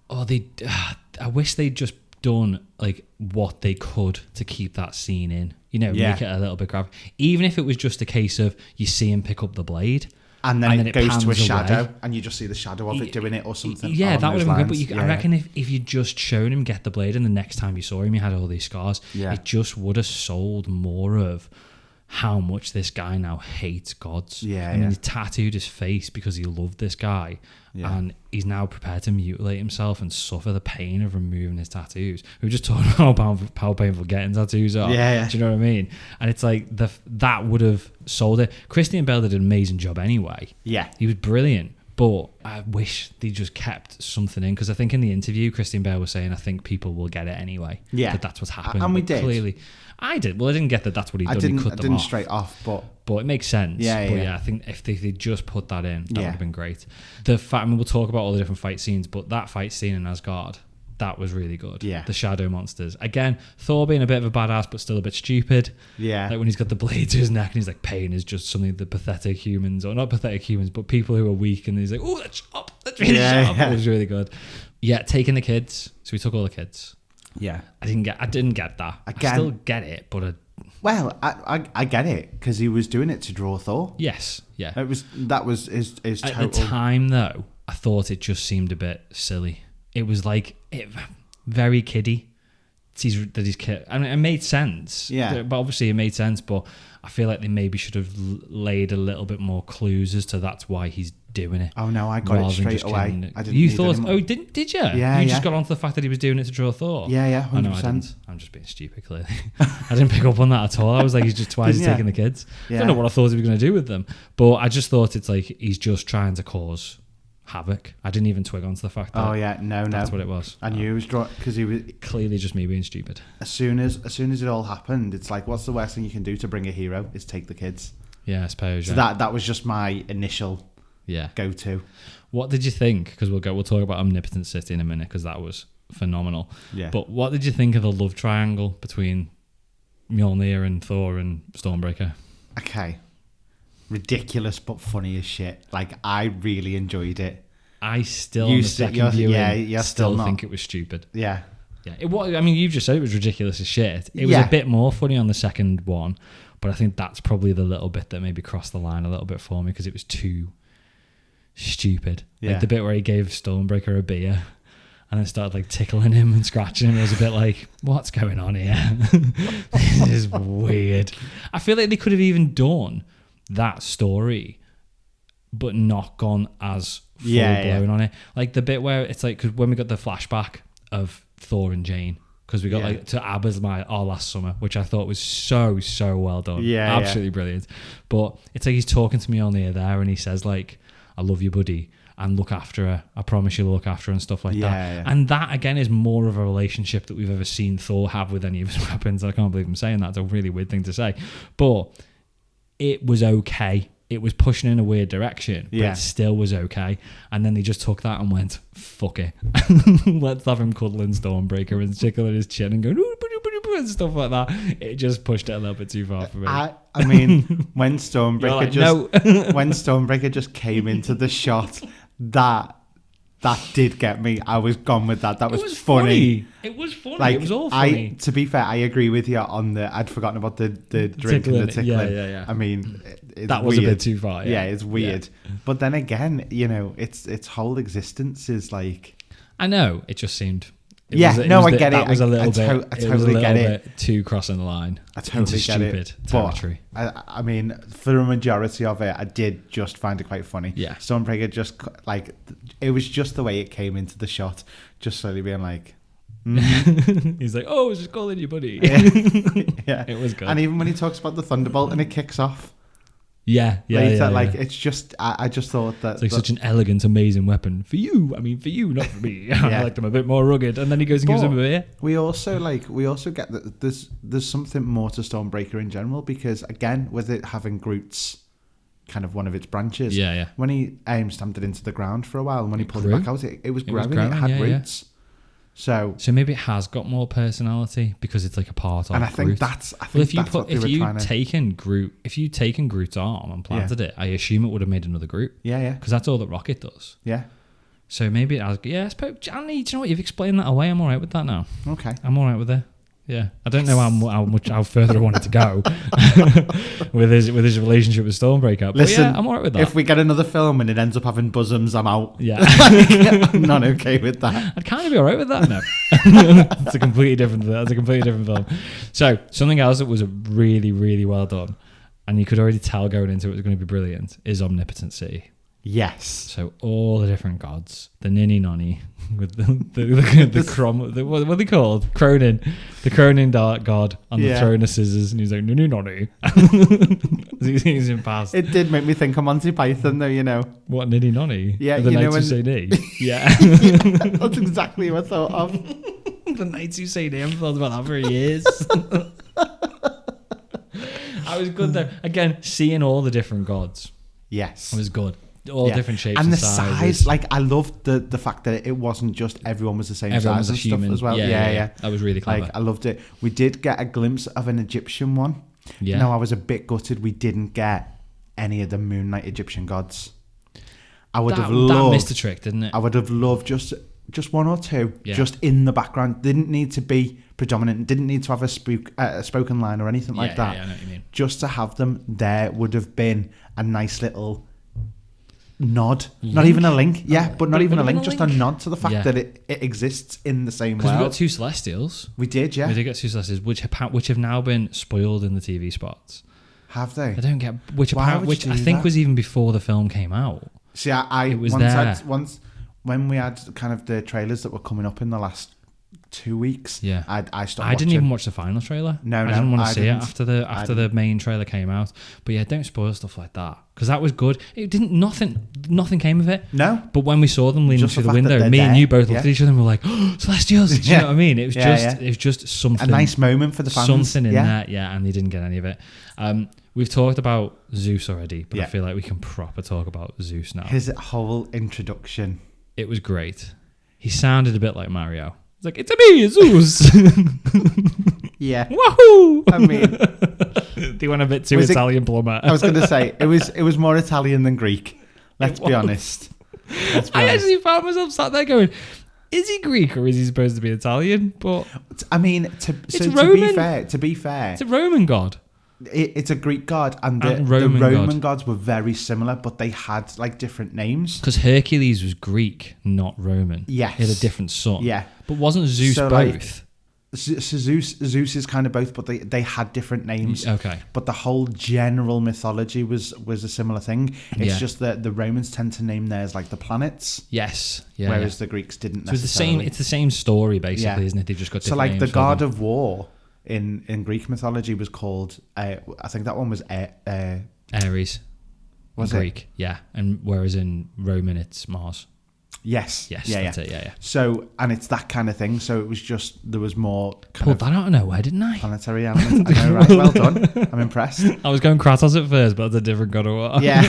I wish they'd just done like what they could to keep that scene in, make it a little bit graphic, even if it was just a case of you see him pick up the blade and then it goes to a shadow and you just see the shadow of it doing it or something. That would have been good, but I reckon if you'd just shown him get the blade and the next time you saw him he had all these scars, it just would have sold more of how much this guy now hates gods. He tattooed his face because he loved this guy, and he's now prepared to mutilate himself and suffer the pain of removing his tattoos. We were just talking about how painful getting tattoos are. Do you know what I mean? And it's like that would have sold it. Christian Bale did an amazing job anyway. Yeah, he was brilliant. But I wish they just kept something in, because I think in the interview Christian Bale was saying I think people will get it anyway. Yeah, that's what's happened. And we did. Clearly, I did. Well, I didn't get that. That's what he done. He cut them off. Straight off, but it makes sense. Yeah. I think if they just put that in, that would have been great. We'll talk about all the different fight scenes, but that fight scene in Asgard, that was really good. Yeah. The shadow monsters. Again, Thor being a bit of a badass, but still a bit stupid. Yeah. Like when he's got the blade to his neck and he's like, pain is just something the pathetic humans, or not pathetic humans, but people who are weak, and he's like, oh, that's sharp. That's really sharp. It was really good. Yeah, taking the kids. So we took all the kids. Yeah. I didn't get that. Again, I still get it, but well, I get it, because he was doing it to draw Thor. Yes, yeah. That was his total. At the time, though, I thought it just seemed a bit silly. It was like very kiddie. He's kid. I mean, it made sense. Yeah. But obviously, it made sense. But I feel like they maybe should have laid a little bit more clues as to that's why he's doing it. Oh no, I got it straight away. I didn't. You thought? Oh, did you? Yeah. You just got onto the fact that he was doing it to draw Thor. Yeah, 100%. I know, I didn't. I'm just being stupid. Clearly, I didn't pick up on that at all. I was like, why is he taking the kids? Yeah. I don't know what I thought he was going to do with them, but I just thought it's like he's just trying to cause havoc. I didn't even twig onto the fact that that's what it was. I knew it was because he was clearly just me being stupid. As soon as it all happened, it's like, what's the worst thing you can do to bring a hero? Is take the kids. Yeah, I suppose. So that was just my initial go-to. What did you think? Because we'll talk about Omnipotent City in a minute, because that was phenomenal. Yeah. But what did you think of the love triangle between Mjolnir and Thor and Stormbreaker? Okay. ridiculous but funny as shit. Like, I really enjoyed it. I still, on the second viewing, still think it was stupid. Yeah. Yeah. It was, I mean, you've just said it was ridiculous as shit. It was a bit more funny on the second one, but I think that's probably the little bit that maybe crossed the line a little bit for me because it was too stupid. Yeah. Like the bit where he gave Stormbreaker a beer and then started like tickling him and scratching him. It was a bit like, what's going on here? This is weird. I feel like they could have even done that story but not gone as full blown on it. Like the bit where it's like, because when we got the flashback of Thor and Jane, because we got like to Abba's our last summer, which I thought was so well done. Yeah, absolutely brilliant. But it's like he's talking to me on the air there and he says like, I love you, buddy, and look after her. I promise you'll look after her and stuff like that. Yeah. And that, again, is more of a relationship that we've ever seen Thor have with any of his weapons. I can't believe I'm saying that. It's a really weird thing to say. But it was okay. It was pushing in a weird direction, but it still was okay. And then they just took that and went, fuck it. Let's have him cuddling Stormbreaker and tickling his chin and going, and stuff like that. It just pushed it a little bit too far for me. I mean, when Stormbreaker when Stormbreaker just came into the shot, that did get me. I was gone with that. That was funny. It was funny. Like, it was all funny. To be fair, I agree with you on the. I'd forgotten about the drink and the tickling. Yeah. I mean, that was weird. A bit too far. Yeah, it's weird. Yeah. But then again, you know, its whole existence is like. I know. It just seemed. I get it. That was a little bit. I totally get it. Bit too crossing the line. I totally get it. Territory. But I mean, for a majority of it, I did just find it quite funny. Yeah. Stormbreaker just like it was just the way it came into the shot, just slowly being like. He's like, oh, I was just calling you, buddy. Yeah. It was good. And even when he talks about the Thunderbolt and it kicks off. Later, like it's just I just thought that it's like such an elegant, amazing weapon for you. I mean, for you, not for me. I like them a bit more rugged. And then he goes and gives him a beer. We also get that there's something more to Stormbreaker in general because again, with it having Groot's kind of one of its branches. Yeah. When he stamped it into the ground for a while, and when he pulled it back out, it was growing. It had roots. Yeah. So maybe it has got more personality because it's like a part of and I think Groot. If you'd taken Groot's arm and planted it, I assume it would have made another Groot. Yeah. Because that's all that Rocket does. Yeah. So maybe it has. Yeah, I suppose. Andy, do you know what? You've explained that away. I'm all right with that now. Okay. I'm all right with it. Yeah, I don't know how further I wanted to go with his relationship with Stormbreaker. But listen, I'm alright with that. If we get another film and it ends up having bosoms, I'm out. Yeah, I'm not okay with that. I'd kind of be alright with that. No, it's a completely different. That's a completely different film. So something else that was really, really well done, and you could already tell going into it was going to be brilliant, is Omnipotency. Yes. So all the different gods, the ninny nonny with the what are they called? Cronin, the Cronin god on the throne of scissors, and he's like ninny nonny. He's in past. It did make me think of Monty Python, though. You know what ninny nonny? Yeah, the Knights Who Say Nay. Yeah, that's exactly what I thought of. The Knights Who Say Nay. I've thought about that for years. I was good there. Again, seeing all the different gods. Yes, it was good. All different shapes and the sizes. size. Like I loved the fact that it wasn't just everyone was the same size and stuff as well. Yeah. That was really clever. Like I loved it. We did get a glimpse of an Egyptian one. Yeah. No, I was a bit gutted we didn't get any of the Moon Knight Egyptian gods. I would have loved. That missed the trick, didn't it? I would have loved just one or two, just in the background. Didn't need to be predominant. Didn't need to have a spoken line or anything like that. Yeah, I know what you mean. Just to have them there would have been a nice little nod, not even a link, but not even a link, just a nod to the fact that it exists in the same way. Because we got two Celestials. We did, we did get two Celestials, which have now been spoiled in the TV spots. Have they? I don't get which I think was even before the film came out. See, it was once when we had kind of the trailers that were coming up in the last 2 weeks. Yeah, I stopped. I didn't even watch the final trailer. No, I didn't want to see it after the main trailer came out. But yeah, don't spoil stuff like that because that was good. It didn't. Nothing came of it. No. But when we saw them leaning through the window, me and you both looked at each other and were like, "Oh, Celestials!" Do you know what I mean? It was it was just something. A nice moment for the fans. Something in there, and they didn't get any of it. We've talked about Zeus already, but I feel like we can proper talk about Zeus now. His whole introduction. It was great. He sounded a bit like Mario. It's like, it's me, Zeus. Yeah. Wahoo! I mean, They went a bit too Italian plumber. I was going to say, it was more Italian than Greek. Let's be honest. I actually found myself sat there going, is he Greek or is he supposed to be Italian? But I mean, to be fair, it's a Roman god. It's a Greek god, and the Roman gods were very similar, but they had like different names. Because Hercules was Greek, not Roman. Yes, he had a different son. Yeah, but wasn't Zeus both? Like, so Zeus is kind of both, but they had different names. Okay, but the whole general mythology was a similar thing. It's just that the Romans tend to name theirs like the planets. Yes, whereas the Greeks didn't. So necessarily. It's the same story basically, isn't it? They just got different names. So like the god of war in Greek mythology was called. I think that one was Ares. Was in Greek? Yeah, and whereas in Roman it's Mars. Yes. That's it. Yeah. So, and it's that kind of thing. So it was just there was more. Pulled that out of nowhere, didn't I? Planetary element. I know, right? Well done. I'm impressed. I was going Kratos at first, but it's a different god of war. Yeah,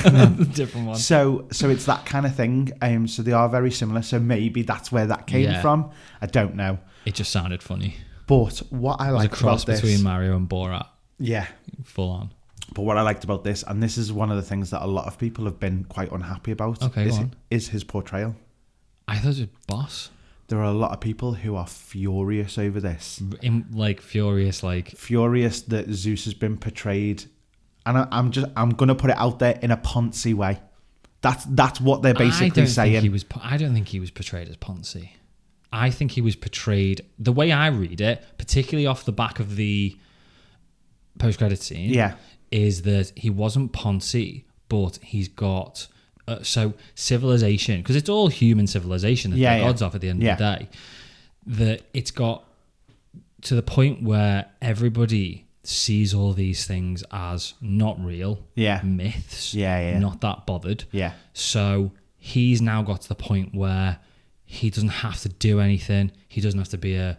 different one. So it's that kind of thing. So they are very similar. So maybe that's where that came from. I don't know. It just sounded funny. But what I liked about this, a cross between Mario and Borat. Yeah, full on. But what I liked about this, and this is one of the things that a lot of people have been quite unhappy about, is his portrayal. I thought it was boss. There are a lot of people who are furious over this. Furious that Zeus has been portrayed, and I'm gonna put it out there in a Ponzi way. That's what they're basically saying. I don't think he was portrayed as Ponzi. I think he was portrayed the way I read it, particularly off the back of the post-credit scene. Yeah, is that he wasn't Ponzi, but he's got. So civilization, because it's all human civilization that the gods off at the end of the day, that it's got to the point where everybody sees all these things as not real, myths, not that bothered. Yeah. So he's now got to the point where he doesn't have to do anything. He doesn't have to be a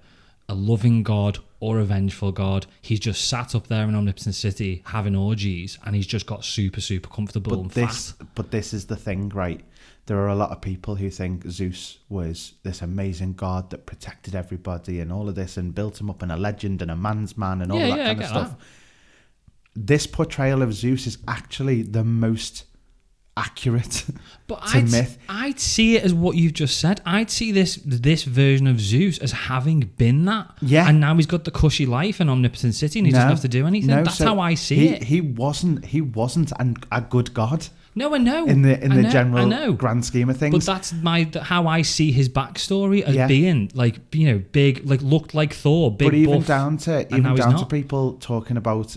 loving god or a vengeful god. He's just sat up there in Omnipotent City having orgies, and he's just got super, super comfortable and fat. But this is the thing, right? There are a lot of people who think Zeus was this amazing god that protected everybody and all of this and built him up in a legend and a man's man and all that kind of stuff. This portrayal of Zeus is actually the most accurate to myth. I'd see it as what you've just said. I'd see this version of Zeus as having been that. Yeah. And now he's got the cushy life in Omnipotent City and he doesn't have to do anything. That's how I see it. He wasn't a good god. No, I know. In the general grand scheme of things. But that's how I see his backstory as being big, looked like Thor, big. But even buff, down to people talking about,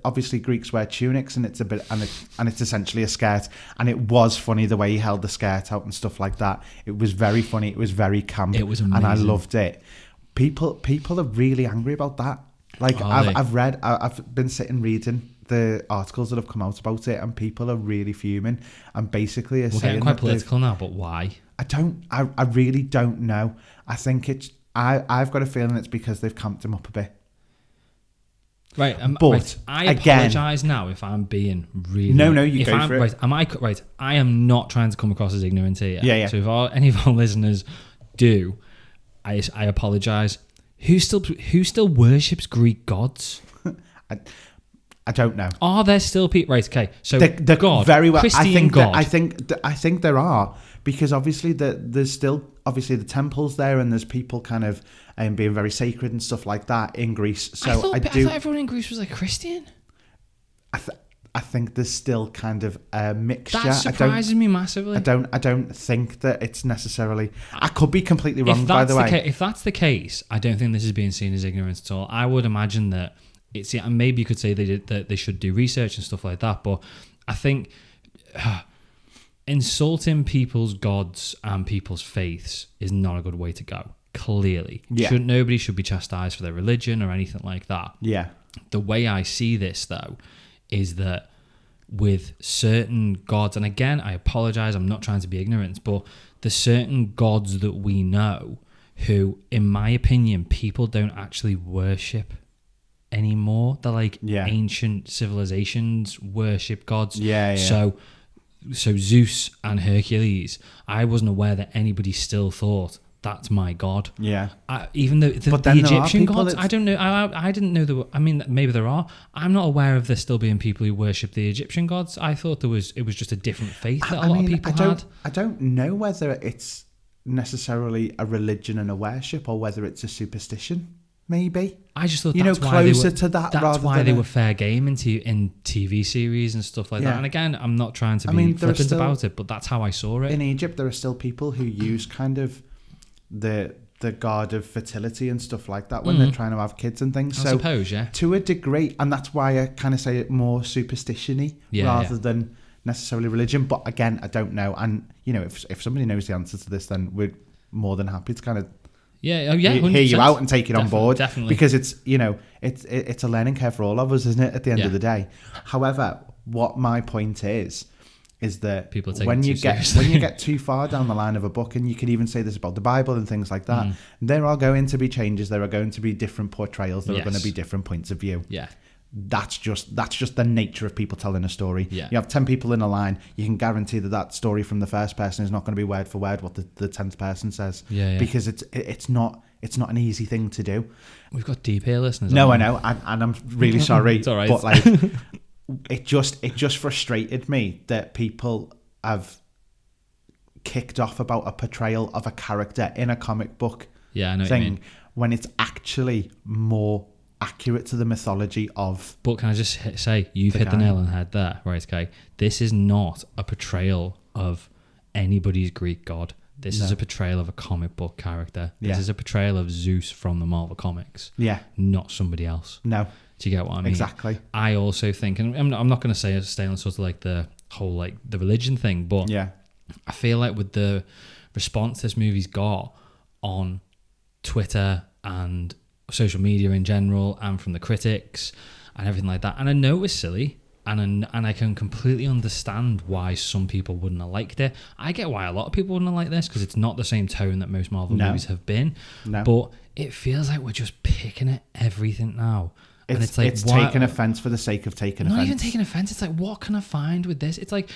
obviously Greeks wear tunics and it's it's essentially a skirt, and it was funny the way he held the skirt out and stuff like that. It was very funny. It was very camp. It was amazing. And I loved it. People are really angry about that. I've been sitting reading the articles that have come out about it, and people are really fuming and basically are saying getting quite political now, but why? I really don't know. I think I've got a feeling it's because they've camped him up a bit. Right, but I apologise now if I'm being really... No, you go for it. I am not trying to come across as ignorant here. Yeah. So if any of our listeners do, I apologise. Who still worships Greek gods? I don't know. Are there still people? Right, okay. So the God, very well. Christian God. I think there are, because obviously there's still obviously the temples there, and there's people kind of being very sacred and stuff like that in Greece. So I thought everyone in Greece was like Christian. I think there's still kind of a mixture. That surprises me massively. I don't think that it's necessarily... I could be completely wrong, by the way. If that's the case, I don't think this is being seen as ignorance at all. I would imagine that and maybe you could say that they should do research and stuff like that, but I think insulting people's gods and people's faiths is not a good way to go. Clearly, nobody should be chastised for their religion or anything like that. Yeah. The way I see this, though, is that with certain gods, and again, I apologize, I'm not trying to be ignorant, but the certain gods that we know who, in my opinion, people don't actually worship anymore. They're like ancient civilizations worship gods. Yeah. So Zeus and Hercules, I wasn't aware that anybody still thought that's my god. Yeah. Even though the Egyptian gods, I don't know. I didn't know I mean, maybe there are. I'm not aware of there still being people who worship the Egyptian gods. I thought it was just a different faith that a lot of people had. I don't know whether it's necessarily a religion and a worship or whether it's a superstition. Maybe. I just thought closer to that. That's why they were fair game in TV series and stuff like that. And again, I'm not trying to be flippant about it, but that's how I saw it. In Egypt, there are still people who use kind of the god of fertility and stuff like that when they're trying to have kids and things. I suppose, yeah. To a degree, and that's why I kind of say it more superstition-y rather than necessarily religion. But again, I don't know. And, if somebody knows the answer to this, then we're more than happy to kind of hear you out and take it on board. Definitely. Because it's, it's a learning curve for all of us, isn't it, at the end of the day? However, what my point is that people when you get too far down the line of a book, and you can even say this about the Bible and things like that, there are going to be changes, there are going to be different portrayals, there are going to be different points of view. Yeah. That's just the nature of people telling a story. Yeah. You have 10 people in a line, you can guarantee that story from the first person is not going to be word for word what the 10th person says. Because it's not an easy thing to do. We've got deep here listeners. No, I know, and I'm really sorry. It's all right. But it just frustrated me that people have kicked off about a portrayal of a character in a comic book I know what you mean. When it's actually more accurate to the mythology of. But can I just say, you've hit the nail on the head there, right? Okay, this is not a portrayal of anybody's Greek god. This is a portrayal of a comic book character. This is a portrayal of Zeus from the Marvel comics. Yeah, not somebody else. No, do you get what I mean? Exactly. I also think, and I'm not going to stay on sort of like the whole like the religion thing, but I feel like with the response this movie's got on Twitter and social media in general, and from the critics and everything like that, and I know it's silly, and I can completely understand why some people wouldn't have liked it. I get why a lot of people wouldn't have liked this, because it's not the same tone that most Marvel movies have been. But it feels like we're just picking at everything now. And it's like it's taking offense for the sake of taking offense. Not even taking offense. It's like, what can I find with this? It's like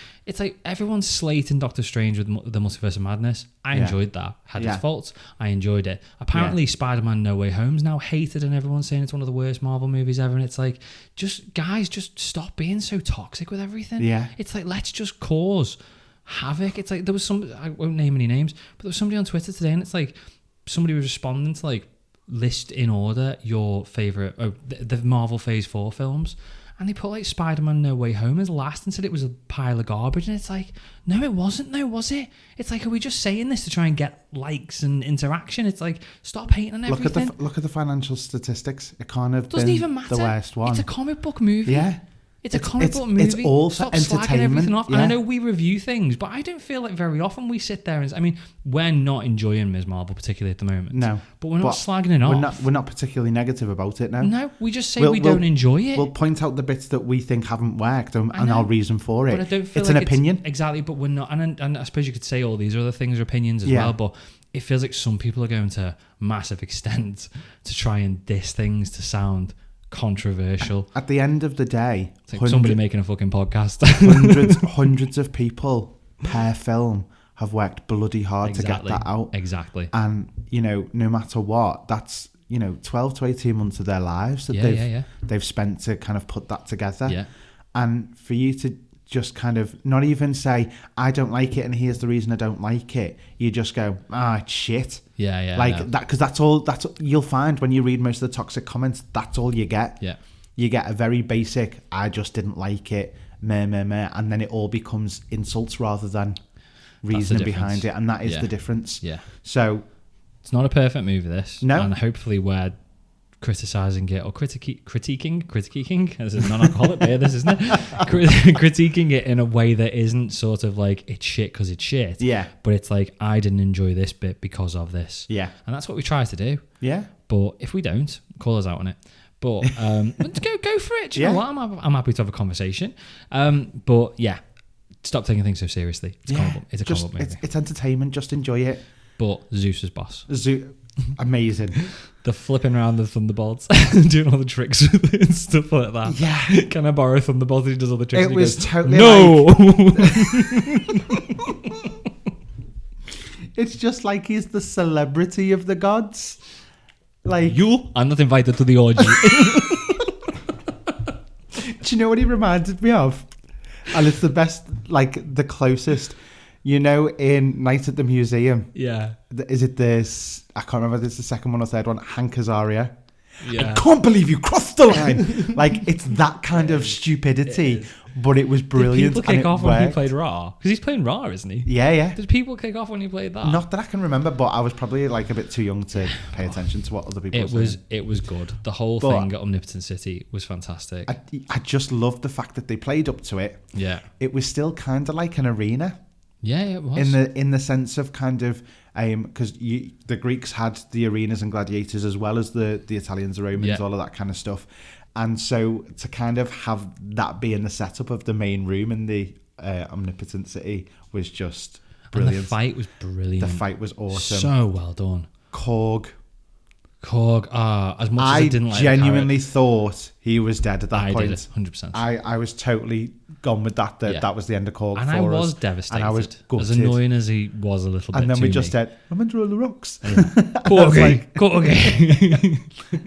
everyone's slating Doctor Strange with the Multiverse of Madness. I enjoyed that. Had its faults. I enjoyed it. Apparently, Spider-Man No Way Home's now hated, and everyone's saying it's one of the worst Marvel movies ever. And it's like, just stop being so toxic with everything. Yeah. It's like, let's just cause havoc. It's like, there was I won't name any names, but there was somebody on Twitter today, and it's like somebody was responding to like, list in order your favourite the Marvel Phase 4 films, and they put like Spider-Man No Way Home as last and said it was a pile of garbage, and it's like, no, it wasn't though, was it? It's like, are we just saying this to try and get likes and interaction? It's like, stop hating on everything. Look at the financial statistics. It can't have been the worst one. It's a comic book movie. Yeah. It's a comic book movie. It's all for entertainment. Everything off. Yeah. And I know we review things, but I don't feel like very often we sit there and... I mean, we're not enjoying Ms. Marvel particularly at the moment. No. But we're not slagging it off. We're not particularly negative about it now. No, we just say we don't enjoy it. We'll point out the bits that we think haven't worked and our reason for it. But I don't feel it's an opinion. Exactly, but we're not... And I suppose you could say all these other things are opinions as well, but it feels like some people are going to massive extent to try and diss things to sound... controversial. At the end of the day, it's like somebody making a fucking podcast. hundreds of people per film have worked bloody hard to get that out. Exactly. And no matter what, that's 12 to 18 months of their lives that they've spent to kind of put that together. Yeah. And for you to just kind of not even say, I don't like it and here's the reason I don't like it, you just go, it's shit. Yeah. Like that, because that's all you'll find when you read most of the toxic comments. That's all you get. Yeah. You get a very basic, I just didn't like it, meh, and then it all becomes insults rather than reasoning behind it, and that is the difference. Yeah. So it's not a perfect movie, this. No. And hopefully we're criticising it or critiquing as a non-alcoholic beer, this isn't it? Critiquing it in a way that isn't sort of like it's shit because it's shit. Yeah. But it's like, I didn't enjoy this bit because of this. Yeah. And that's what we try to do. Yeah. But if we don't, call us out on it. But go for it. Do you know what? I'm happy to have a conversation. But yeah, stop taking things so seriously. It's a comic book movie. It's entertainment. Just enjoy it. But Zeus is boss. Amazing. The flipping around the thunderbolts, doing all the tricks with it and stuff like that. Yeah. Can I borrow a thunderbolt? And he does all the tricks. It was totally no. It's just like he's the celebrity of the gods. Like, you are not invited to the orgy. Do you know what he reminded me of? And it's the best, like the closest. You know, in Night at the Museum. Yeah. Is it this? I can't remember if it's the second one or third one. Hank Azaria. Yeah. I can't believe you crossed the line. Like, it's that kind of stupidity, but it was brilliant. Did people kick off when he played Ra? Because he's playing Ra, isn't he? Yeah, yeah. Did people kick off when he played that? Not that I can remember, but I was probably like a bit too young to pay attention to what other people were saying. It was good. The whole thing at Omnipotent City was fantastic. I just loved the fact that they played up to it. Yeah. It was still kind of like an arena. Yeah, it was. In the sense of kind of, because the Greeks had the arenas and gladiators as well as the Italians, the Romans, all of that kind of stuff. And so to kind of have that be in the setup of the main room in the Omnipotent City was just brilliant. And the fight was brilliant. The fight was awesome. So well done. Korg, as much as I didn't like genuinely thought he was dead at that point. I did, 100%. I was totally gone with that. That was the end of Korg and for us. I was devastated. And I was gutted. As annoying as he was a little bit. And then we just said, I'm under all the rocks. Korg.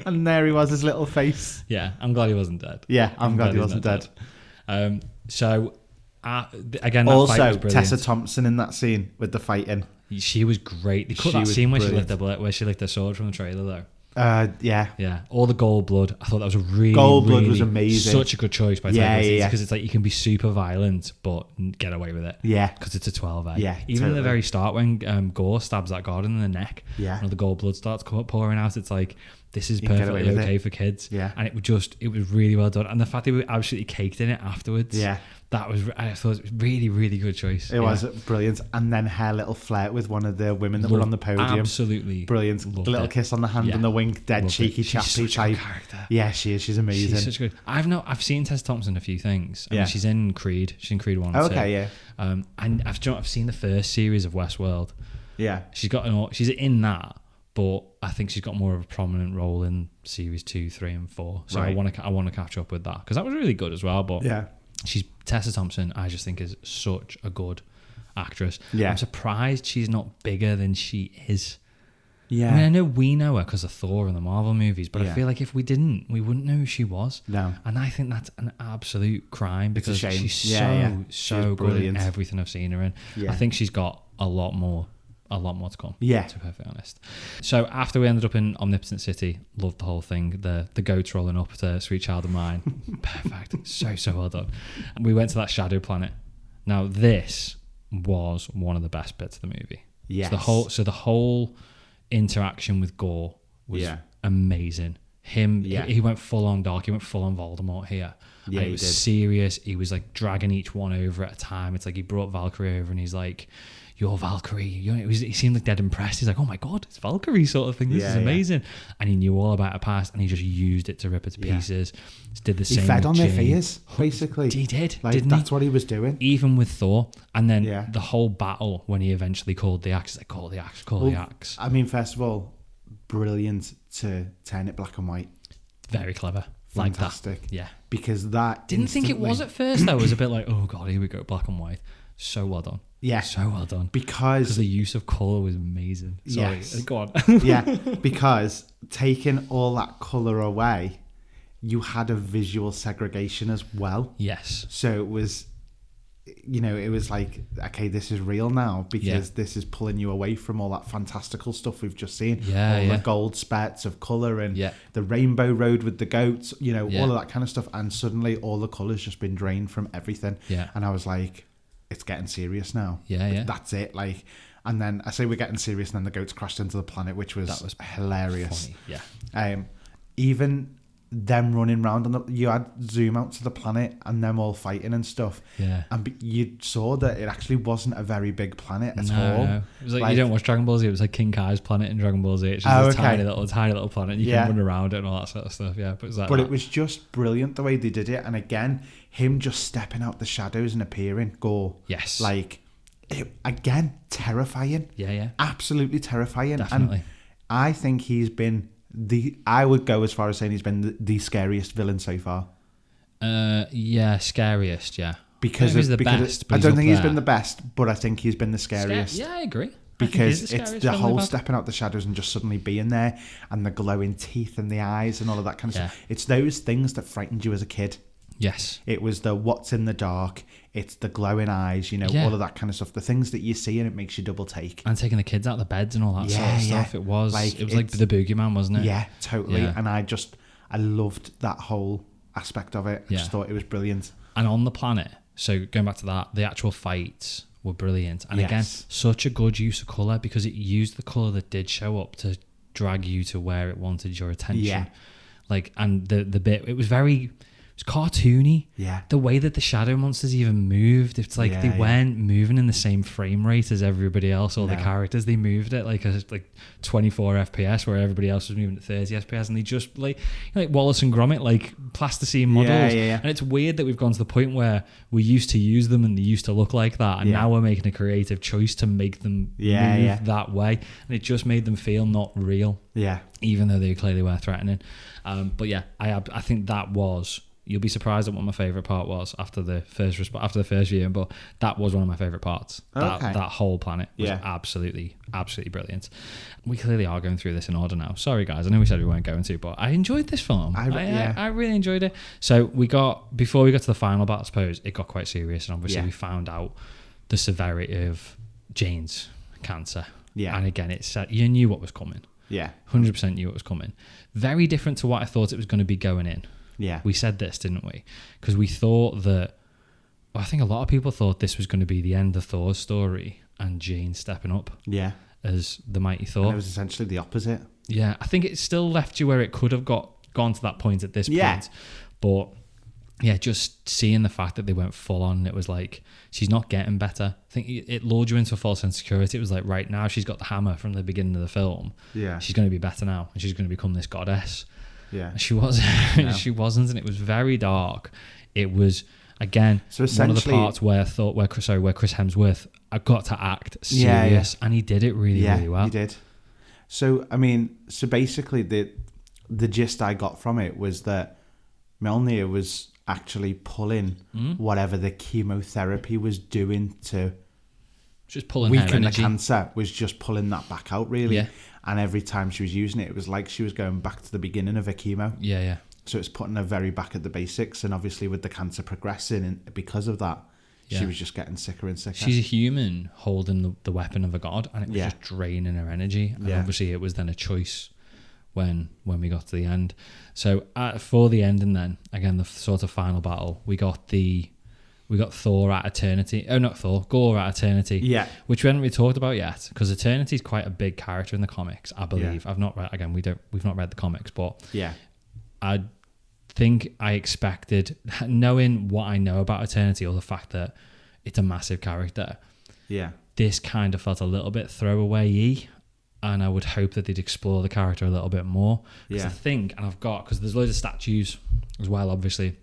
And there he was, his little face. Yeah, I'm glad he wasn't dead. Yeah, I'm glad he wasn't dead. So, again, that also, fight was brilliant. Tessa Thompson in that scene with the fighting. She was great. They cut that scene where she licked her sword from the trailer, though. Yeah. All the gold blood. I thought that was a really blood was amazing. Such a good choice by Taika Waititi because it's like you can be super violent but get away with it. Yeah, because it's a 12A. Yeah, even in the very start when Gore stabs that guard in the neck. Yeah, and the gold blood starts pouring out. It's like this is perfectly okay for kids. Yeah, and it was really well done. And the fact they were absolutely caked in it afterwards. Yeah. I thought it was really, really good choice. It was brilliant. And then her little flirt with one of the women that were on the podium. Absolutely. Brilliant. The little kiss on the hand and the wink. Dead cheeky chappy type. Yeah, she is. She's amazing. She's such good. I've seen Tessa Thompson a few things. I mean, she's in Creed. She's in Creed 1 and 2. Okay, yeah. And I've seen the first series of Westworld. Yeah. She's in that, but I think she's got more of a prominent role in series 2, 3 and 4. So I want to catch up with that because that was really good as well. But she's Tessa Thompson, I just think is such a good actress. Yeah. I'm surprised she's not bigger than she is. Yeah. I mean, I know we know her because of Thor and the Marvel movies, but I feel like if we didn't, we wouldn't know who she was. No. And I think that's an absolute crime because she's so good in everything I've seen her in. Yeah. I think she's got a lot more to come. Yeah. To be perfectly honest. So after we ended up in Omnipotent City, loved the whole thing. The goats rolling up to Sweet Child of Mine. Perfect. So well done. And we went to that shadow planet. Now this was one of the best bits of the movie. Yes. So the whole interaction with Gore was amazing. He went full on dark. He went full on Voldemort here. Yeah, and it was serious. He was like dragging each one over at a time. It's like he brought Valkyrie over and he's like, "You're Valkyrie." He seemed like dead impressed. He's like, "Oh my god, it's Valkyrie," sort of thing. This is amazing. And he knew all about her past, and he just used it to rip it to pieces. Did the same. He fed on their fears, basically. He did. Like, that's what he was doing. Even with Thor, and then the whole battle when he eventually called the axe. Like, call the axe. I mean, first of all, brilliant to turn it black and white. Very clever. Fantastic. Like that. Yeah. Because that didn't think it was at first though. It was a bit like, oh god, here we go, black and white. So well done. Yeah. So well done. Because the use of colour was amazing. Sorry. Yes. Go on. Yeah. Because taking all that colour away, you had a visual segregation as well. Yes. So it was, it was like, okay, this is real now because this is pulling you away from all that fantastical stuff we've just seen. Yeah. All the gold spats of colour and the rainbow road with the goats, all of that kind of stuff. And suddenly all the colour's just been drained from everything. Yeah. And I was like, it's getting serious now. Yeah. That's it. Like, and then I say we're getting serious, and then the goats crashed into the planet, which was hilarious. Funny. Yeah. Even them running around you had zoom out to the planet and them all fighting and stuff. Yeah. And you saw that it actually wasn't a very big planet at all. No. It was like you don't watch Dragon Ball Z. It was like King Kai's planet in Dragon Ball Z. It's just a tiny little planet. You can run around it and all that sort of stuff. Yeah. But it was just brilliant the way they did it. And again, him just stepping out the shadows and appearing. Gore. Yes. Like, again, terrifying. Yeah. Absolutely terrifying. Definitely. And I think he's been I would go as far as saying he's been the scariest villain so far. Scariest, yeah. Because he's the best. I don't think he's been the best, but I think he's been the scariest. Yeah, I agree. because it's the whole stepping out the shadows and just suddenly being there, and the glowing teeth and the eyes and all of that kind of stuff. It's those things that frightened you as a kid. Yes. It was the what's in the dark, it's the glowing eyes, all of that kind of stuff. The things that you see and it makes you double take. And taking the kids out of the beds and all that sort of stuff. It was like the boogeyman, wasn't it? Yeah, totally. Yeah. And I loved that whole aspect of it. I just thought it was brilliant. And on the planet, so going back to that, the actual fights were brilliant. And again, such a good use of colour, because it used the colour that did show up to drag you to where it wanted your attention. Yeah. And the bit, it was cartoony. Yeah. The way that the shadow monsters even moved, it's like they weren't moving in the same frame rate as everybody else, all the characters. They moved at like 24 FPS, where everybody else was moving at 30 FPS, and they just like Wallace and Gromit, like plasticine models. Yeah. And it's weird that we've gone to the point where we used to use them and they used to look like that, and now we're making a creative choice to make them move that way, and it just made them feel not real. Yeah. Even though they clearly were threatening. But yeah, I think that was. You'll be surprised at what my favourite part was after the first viewing, but that was one of my favourite parts. That whole planet was absolutely brilliant. We clearly are going through this in order now. Sorry guys, I know we said we weren't going to, but I enjoyed this film. I really enjoyed it. So before we got to the final part, I suppose, it got quite serious, and obviously we found out the severity of Jane's cancer. Yeah. And again, it said you knew what was coming. Yeah. 100% knew what was coming. Very different to what I thought it was going to be going in. Yeah. We said this, didn't we? Because we thought that, I think a lot of people thought this was going to be the end of Thor's story and Jane stepping up as the mighty Thor. And it was essentially the opposite. Yeah, I think it still left you where it could have gone to that point at this point. But yeah, just seeing the fact that they went full on, it was like, she's not getting better. I think it lured you into a false sense of security. It was like, right now she's got the hammer from the beginning of the film. Yeah. She's going to be better now, and she's going to become this goddess. Yeah, she wasn't. No. She wasn't, and it was very dark. It was again one of the parts where Chris Hemsworth got to act serious, and he did it really well. He did. So basically the gist I got from it was that Mjolnir was actually pulling whatever the chemotherapy was doing to just pulling weaken the cancer, was just pulling that back out really. Yeah. And every time she was using it, it was like she was going back to the beginning of her chemo. Yeah, yeah. So it's putting her very back at the basics. And obviously with the cancer progressing, and because of that, she was just getting sicker and sicker. She's a human holding the weapon of a god, and it was just draining her energy. And obviously it was then a choice when we got to the end. So for the ending then, again, the sort of final battle, we got Thor at Eternity. Oh, not Thor. Gore at Eternity. Yeah. Which we haven't really talked about yet, because Eternity is quite a big character in the comics, I believe. Yeah. I've not read. Again, we've not read the comics, but I think I expected, knowing what I know about Eternity, or the fact that it's a massive character. Yeah. This kind of felt a little bit throwaway-y, and I would hope that they'd explore the character a little bit more. Because I think, and because there's loads of statues as well, obviously,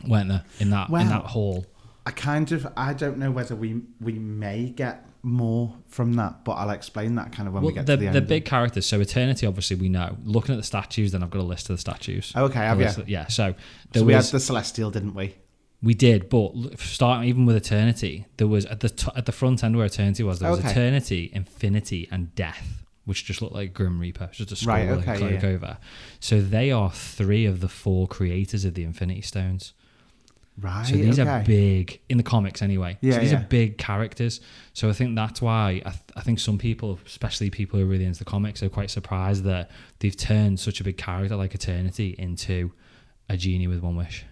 weren't there in that hall. I don't know whether we may get more from that, but I'll explain that kind of when we get to the end. The big characters, so Eternity, obviously we know. Looking at the statues, then I've got a list of the statues. Okay, have you? Yeah, so we had the Celestial, didn't we? We did, but starting even with Eternity, there was at the front end where Eternity was, there was Eternity, Infinity, and Death, which just looked like Grim Reaper, just a skull with a cloak over. So they are 3 of the 4 creators of the Infinity Stones. Right. So these are big in the comics anyway. Yeah, so these are big characters. So I think that's why I think some people, especially people who are really into the comics, are quite surprised that they've turned such a big character like Eternity into a genie with one wish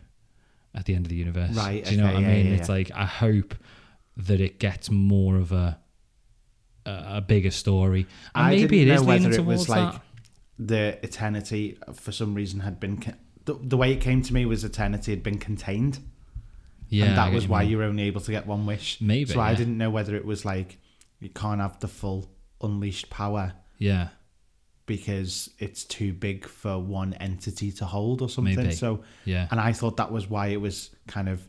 at the end of the universe. Right. Do you know what I mean? It's like, I hope that it gets more of a bigger story. And maybe it is leaning towards that. The Eternity for some reason had been the way it came to me was Eternity had been contained. Yeah, and that was why you were only able to get one wish. Maybe. So I didn't know whether it was like you can't have the full unleashed power. Yeah. Because it's too big for one entity to hold or something. Maybe. So and I thought that was why it was kind of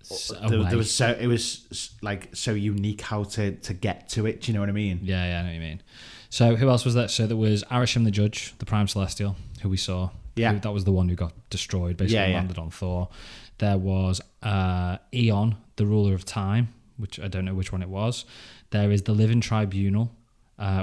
it was like so unique how to get to it. Do you know what I mean? Yeah, I know what you mean. So who else was there? So there was Arishem the Judge, the Prime Celestial, who we saw. Yeah, that was the one who got destroyed, basically landed on Thor. There was Eon, the ruler of time, which I don't know which one it was. There is the Living Tribunal,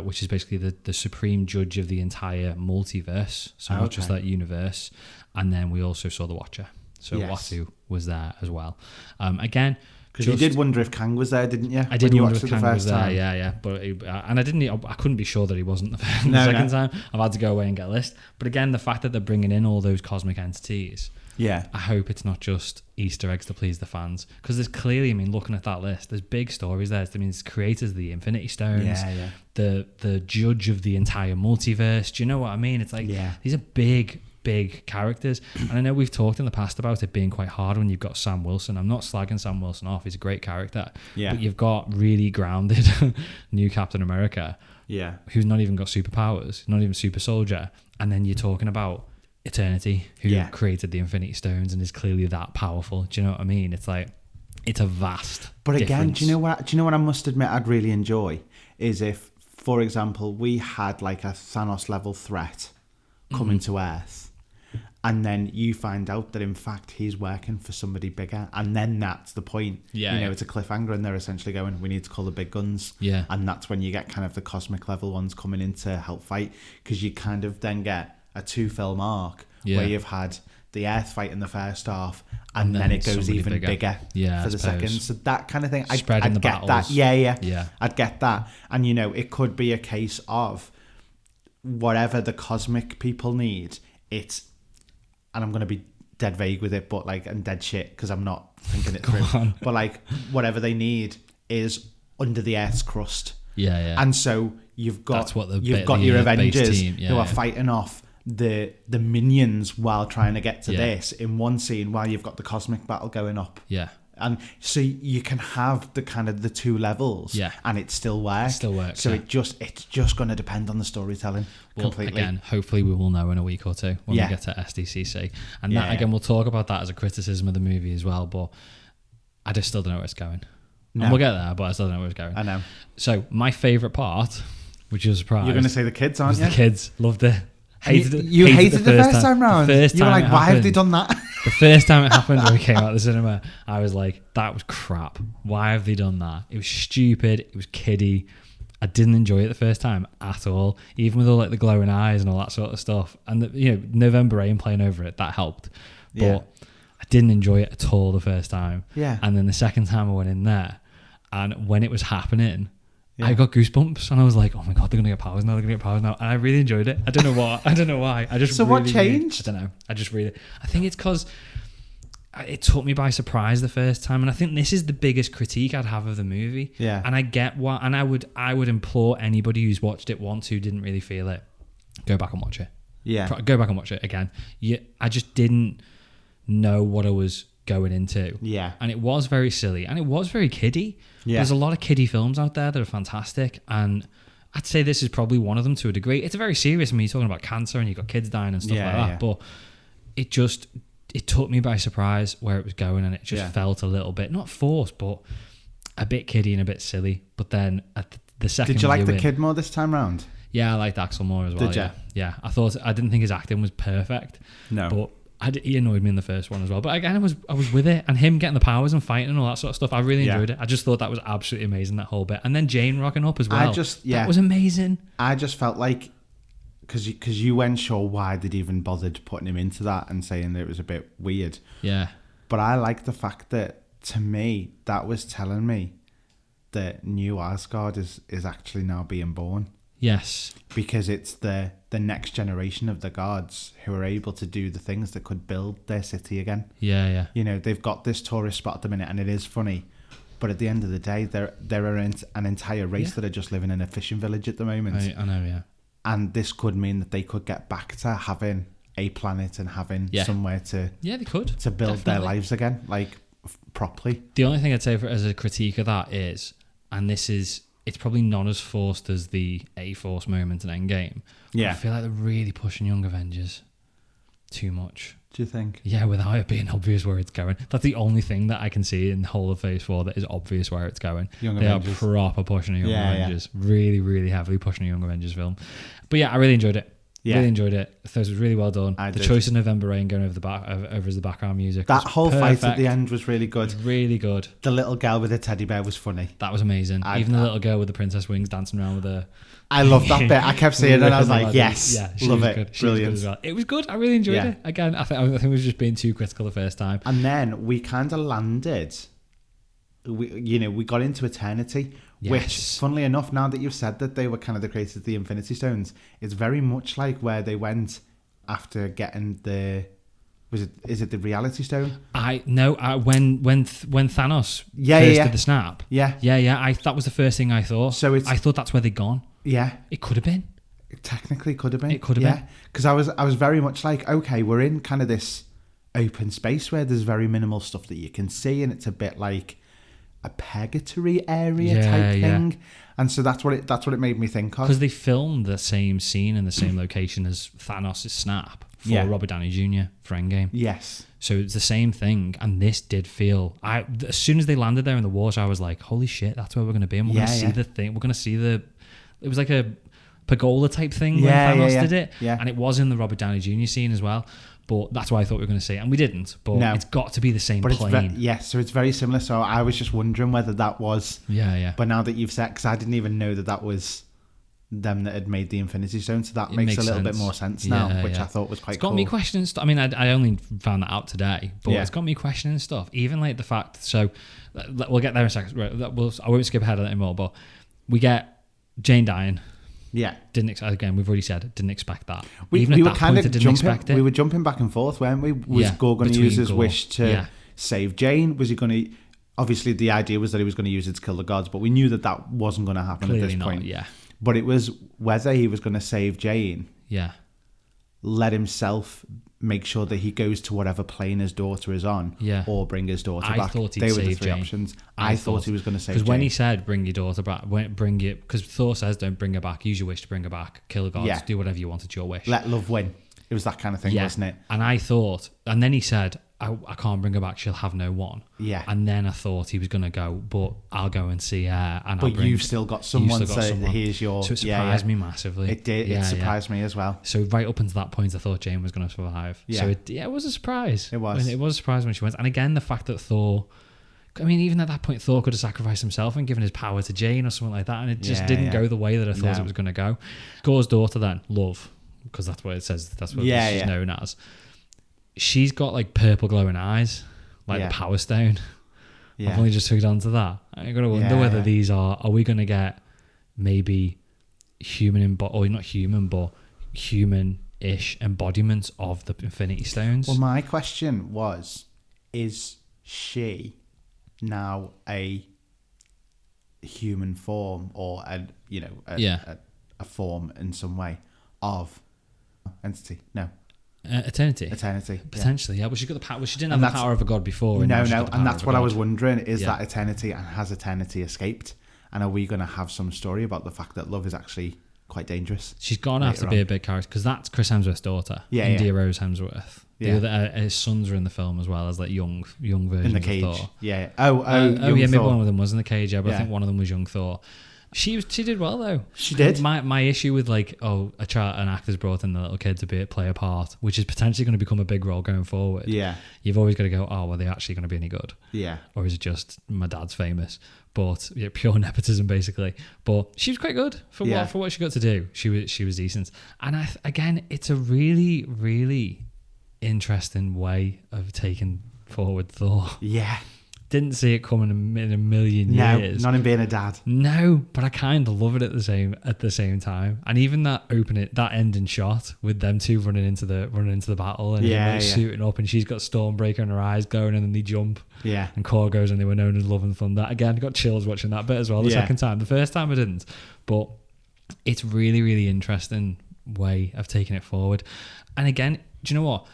which is basically the supreme judge of the entire multiverse, so not just that universe. And then we also saw the Watcher, so Watu was there as well. Again, because you did wonder if Kang was there, didn't you? I did wonder if Kang was there, yeah. But and I couldn't be sure that he wasn't the second time. I've had to go away and get a list. But again, the fact that they're bringing in all those cosmic entities, I hope it's not just Easter eggs to please the fans, because there's clearly, I mean, looking at that list, there's big stories there. I mean, it's creators of the Infinity Stones, the judge of the entire multiverse. Do you know what I mean? It's like these are big characters, and I know we've talked in the past about it being quite hard when you've got Sam Wilson. I'm not slagging Sam Wilson off, he's a great character, but you've got really grounded new Captain America, who's not even got superpowers, not even super soldier, and then you're talking about Eternity, who created the Infinity Stones and is clearly that powerful. Do you know what I mean? It's like, it's a vast but again difference. do you know what I must admit I'd really enjoy is if, for example, we had like a Thanos level threat coming to Earth, and then you find out that in fact he's working for somebody bigger, and then that's the point. It's a cliffhanger, and they're essentially going, we need to call the big guns. And that's when you get kind of the cosmic level ones coming in to help fight, because you kind of then get a 2-film arc where you've had the Earth fight in the first half, and then it goes even bigger for the second. So that kind of thing, I'd get battles. That. I'd get that. And it could be a case of whatever the cosmic people need, and I'm going to be dead vague with it, but and dead shit, because I'm not thinking it through. But whatever they need is under the Earth's crust. And so you've got your Avengers who are fighting off the minions while trying to get to this in one scene, while you've got the cosmic battle going up. And so you can have the kind of the two levels, and it still works. So it's just going to depend on the storytelling completely. Again, hopefully we will know in a week or two when we get to SDCC, and that again, we'll talk about that as a criticism of the movie as well. But I just still don't know where it's going. And we'll get there, but I still don't know where it's going. I know. So my favourite part, which is a surprise, you're going to say the kids, aren't you? The kids loved it. Hated it the first time round. You were like, why have they done that? The first time it happened when we came out of the cinema, I was like, that was crap. Why have they done that? It was stupid. It was kiddie. I didn't enjoy it the first time at all, even with all the glowing eyes and all that sort of stuff. And November Rain playing over it, that helped. But I didn't enjoy it at all the first time. And then the second time I went in there, and when it was happening, I got goosebumps, and I was like, oh my God, they're going to get powers now, and I really enjoyed it. I don't know what. I don't know why. So what changed? I don't know. I just really, I think it's because it took me by surprise the first time, and I think this is the biggest critique I'd have of the movie. And I get what, and I would implore anybody who's watched it once who didn't really feel it, go back and watch it. Go back and watch it again. I just didn't know what I was going into. And it was very silly, and it was very kiddie. There's a lot of kiddie films out there that are fantastic, and I'd say this is probably one of them to a degree. It's a very serious, I mean, you're talking about cancer and you've got kids dying and stuff like that, but it took me by surprise where it was going, and it just felt a little bit, not forced, but a bit kiddie and a bit silly. But then at the second, did you like the kid more this time round? I liked Axel more as well. Did you? Yeah, I didn't think his acting was perfect. No, but he annoyed me in the first one as well. But again, I was with it, and him getting the powers and fighting and all that sort of stuff, I really enjoyed it. I just thought that was absolutely amazing, that whole bit. And then Jane rocking up as well. That was amazing. I just felt like, because you weren't sure why they'd even bothered putting him into that and saying that it was a bit weird. But I like the fact that, to me, that was telling me that New Asgard is actually now being born. Yes. Because it's the next generation of the gods who are able to do the things that could build their city again. They've got this tourist spot at the minute, and it is funny, but at the end of the day, there are an entire race that are just living in a fishing village at the moment. I know, and this could mean that they could get back to having a planet and having somewhere to they could to build their lives again, properly. The only thing I'd say as a critique of that is, and it's probably not as forced as the A-Force moment in Endgame. I feel like they're really pushing Young Avengers too much. Do you think? Yeah, without it being obvious where it's going. That's the only thing that I can see in the whole of Phase 4 that is obvious where it's going. They Avengers are proper pushing Young Avengers. Really, really heavily pushing a Young Avengers film. But I really enjoyed it. Really enjoyed it. I thought it was really well done. The choice of November Rain going over as the background music. That whole fight at the end was really good. Really good. The little girl with the teddy bear was funny. That was amazing. Even the little girl with the princess wings dancing around with her. I loved that bit. I kept seeing it and I was like, yes, love it. Brilliant. Well. It was good. I really enjoyed it. Again, I think we was just being too critical the first time. And then we kind of landed. We got into Eternity, which, funnily enough, now that you've said that they were kind of the creators of the Infinity Stones, it's very much like where they went after getting the... Is it the Reality Stone? When Thanos first did the snap. Yeah. That was the first thing I thought. I thought that's where they'd gone. Yeah. It could have been. It technically could have been. It could have been. Because I was very much like, okay, we're in kind of this open space where there's very minimal stuff that you can see, and it's a bit like a purgatory area type thing. And so that's what it made me think of. Because they filmed the same scene in the same location as Thanos' snap for Robert Downey Jr. for Endgame. Yes. So it's the same thing, and this did feel... as soon as they landed there in the water, I was like, holy shit, that's where we're going to be, and we're going to see the thing. We're going to see the... It was like a pergola type thing when Thanos did it. Yeah. And it was in the Robert Downey Jr. scene as well. But that's what I thought we were going to see. And we didn't. But it's got to be the same plane. So it's very similar. So I was just wondering whether that was... Yeah. But now that you've said... Because I didn't even know that was them that had made the Infinity Stone. So that makes a little bit more sense now, which I thought was quite cool. It's got me questioning stuff. I mean, I only found that out today. But it's got me questioning stuff. Even like the fact... So we'll get there in a second. I won't skip ahead of that anymore. But we get Jane dying. Yeah, again, we've already said, didn't expect that. We were kind of jumping. We were jumping back and forth, weren't we? Was Gore going to use his wish to save Jane? Was he going to? Obviously, the idea was that he was going to use it to kill the gods, but we knew that wasn't going to happen at this point. Yeah, but it was whether he was going to save Jane. Yeah, let himself make sure that he goes to whatever plane his daughter is on, or bring his daughter back. Thought he'd they were the save three Jane. options. I thought he was going to save Jane. Because when he said, bring your daughter back, because Thor says, don't bring her back, use your wish to bring her back, kill the gods, do whatever you want, it's your wish. Let love win. It was that kind of thing, wasn't it? And I thought, and then he said, I can't bring her back, she'll have no one. Yeah. And then I thought he was going to go, but I'll go and see her. But you've still got someone, so here's your... So it surprised me massively. It did. It surprised me as well. So right up until that point, I thought Jane was going to survive. Yeah. So it was a surprise. It was. It was a surprise when she went. And again, the fact that Thor... I mean, even at that point, Thor could have sacrificed himself and given his power to Jane or something like that, and it just didn't go the way that I thought it was going to go. Gor's daughter then, Love, because that's what it says, that's what she's known as. She's got like purple glowing eyes, like the Power Stone. Yeah. I've only just hooked onto that. I'm going to wonder whether these are we going to get maybe or not human, but human-ish embodiments of the Infinity Stones? Well, my question was, is she now a human form or a form in some way of entity? No. Eternity potentially, but she got the power. Well, she didn't have the power of a god before. And that's what I was wondering: is that Eternity, and has Eternity escaped? And are we going to have some story about the fact that Love is actually quite dangerous? She's gone to have to be a big character because that's Chris Hemsworth's daughter, India Rose Hemsworth. His sons are in the film as well as like young versions in the cage. Of Thor. Yeah. Maybe one of them was in the cage. But I think one of them was young Thor. She did well though. She did. My issue with like an actor's brought in the little kid to play a part, which is potentially going to become a big role going forward. Yeah. You've always got to go, are they actually going to be any good? Yeah. Or is it just my dad's famous? But pure nepotism basically. But she was quite good for what she got to do. She was decent. And again, it's a really, really interesting way of taking forward Thor. Yeah. Didn't see it coming in a million years. No, not in being a dad. No, but I kind of love it at the same time. And even that ending shot with them two running into the battle and him suiting up, and she's got Stormbreaker in her eyes going, and then they jump. Yeah. And Korg goes, and they were known as Love and Thunder. Again, I got chills watching that bit as well. The second time, the first time I didn't, but it's really, really interesting way of taking it forward. And again, do you know what?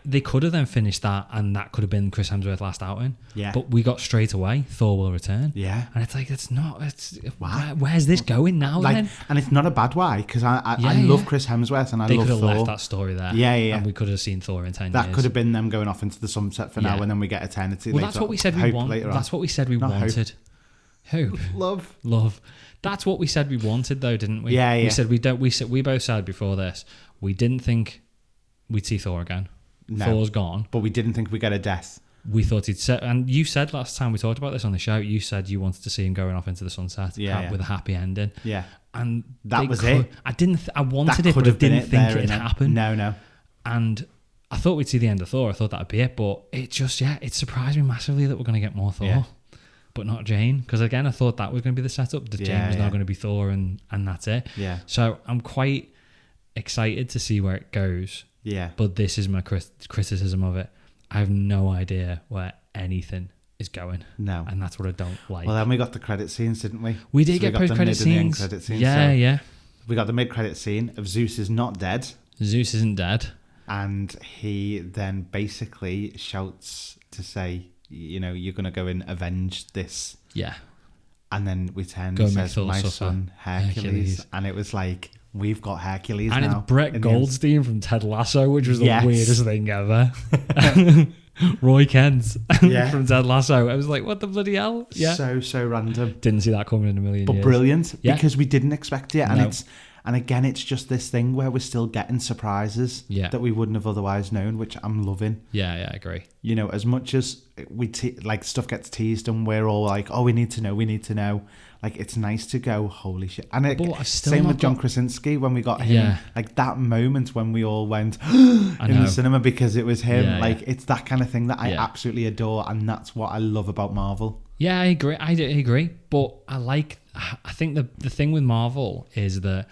They could have then finished that, and that could have been Chris Hemsworth's last outing. Yeah. But we got straight away, Thor will return. Yeah. And it's like, where's this going now then? And it's not a bad why, because I love Chris Hemsworth and I love Thor. They could have left that story there. Yeah. And we could have seen Thor in 10 years. That could have been them going off into the sunset for now, and then we get Eternity later. That's what we said we wanted. That's what we said we wanted. Hope. Love. That's what we said we wanted though, didn't we? Yeah. We said we both said before this, We didn't think we'd see Thor again. No. Thor's gone. But we didn't think we'd get a death. We thought he'd set, and you said last time we talked about this on the show, you said you wanted to see him going off into the sunset with a happy ending. Yeah. And that was it. I wanted it, but I didn't think it'd happen. No. And I thought we'd see the end of Thor. I thought that'd be it, but it just, it surprised me massively that we're going to get more Thor, but not Jane. Because again, I thought that was going to be the setup, that Jane was now going to be Thor and that's it. Yeah. So I'm quite excited to see where it goes. Yeah. But this is my criticism of it. I have no idea where anything is going. No. And that's what I don't like. Well, then we got the credit scenes, didn't we? We did get post-credit scenes. Yeah. We got the mid-credit scene of Zeus is not dead. Zeus isn't dead. And he then basically shouts to say, you're going to go and avenge this. Yeah. And then we turn and says, my son, Hercules. And it was like, we've got Hercules and now. And it's Brett Goldstein from Ted Lasso, which was the weirdest thing ever. Roy Kent from Ted Lasso. I was like, what the bloody hell? Yeah. So random. Didn't see that coming in a million years. But brilliant, because we didn't expect it. And again, it's just this thing where we're still getting surprises that we wouldn't have otherwise known, which I'm loving. Yeah, I agree. As much as we stuff gets teased and we're all like, oh, we need to know. Like, it's nice to go, holy shit. And same with John Krasinski when we got him. Yeah. Like, that moment when we all went in the cinema because it was him. Yeah, it's that kind of thing that I absolutely adore. And that's what I love about Marvel. Yeah, I agree. I agree. But I think the thing with Marvel is that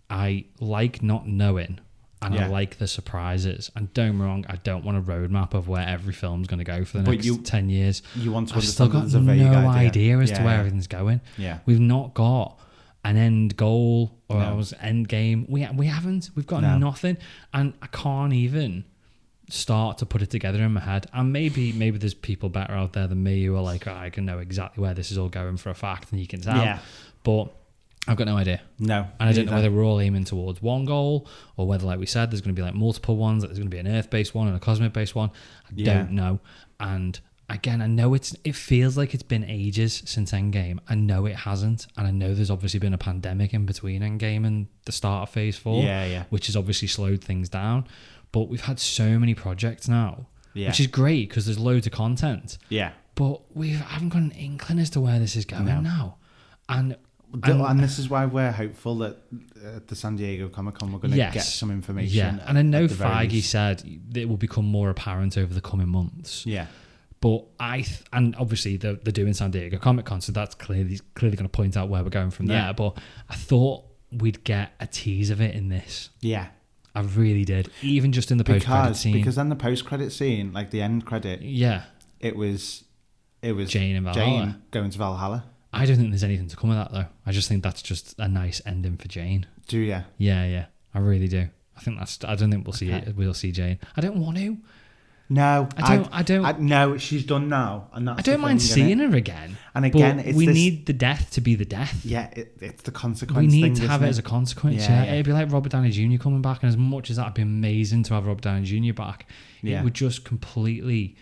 I like not knowing. And I like the surprises. And don't get me wrong, I don't want a roadmap of where every film's going to go for the next 10 years. You want to I've still got no idea as to where everything's going. Yeah. We've not got an end goal or end game. We haven't. We've got nothing. And I can't even start to put it together in my head. And maybe there's people better out there than me who are like, I can know exactly where this is all going for a fact and you can tell. Yeah. But I've got no idea. No. And I don't know whether we're all aiming towards one goal or whether, like we said, there's going to be like multiple ones, that there's going to be an Earth-based one and a cosmic-based one. I don't know. And again, I know it feels like it's been ages since Endgame. I know it hasn't. And I know there's obviously been a pandemic in between Endgame and the start of Phase 4, which has obviously slowed things down. But we've had so many projects now, which is great because there's loads of content. Yeah. But I haven't got an inkling as to where this is going now. And this is why we're hopeful that at the San Diego Comic-Con we're going to get some information. Yeah, and I know Feige said it will become more apparent over the coming months. Yeah. But and obviously they're doing San Diego Comic-Con, so that's clearly going to point out where we're going from there. But I thought we'd get a tease of it in this. Yeah. I really did. Even just in the post-credit scene. Because then the post-credit scene, like the end credit, it was Jane and Valhalla. Jane going to Valhalla. I don't think there's anything to come of that, though. I just think that's just a nice ending for Jane. Do you? Yeah. I really do. I don't think we'll see it. We'll see Jane. I don't want to. No, I don't. No, she's done now, and that's. I don't mind seeing her again. And again, we need the death to be the death. Yeah, it's the consequence. We need to have it as a consequence. Yeah, it'd be like Robert Downey Jr. coming back, and as much as that'd be amazing to have Robert Downey Jr. back, it would just completely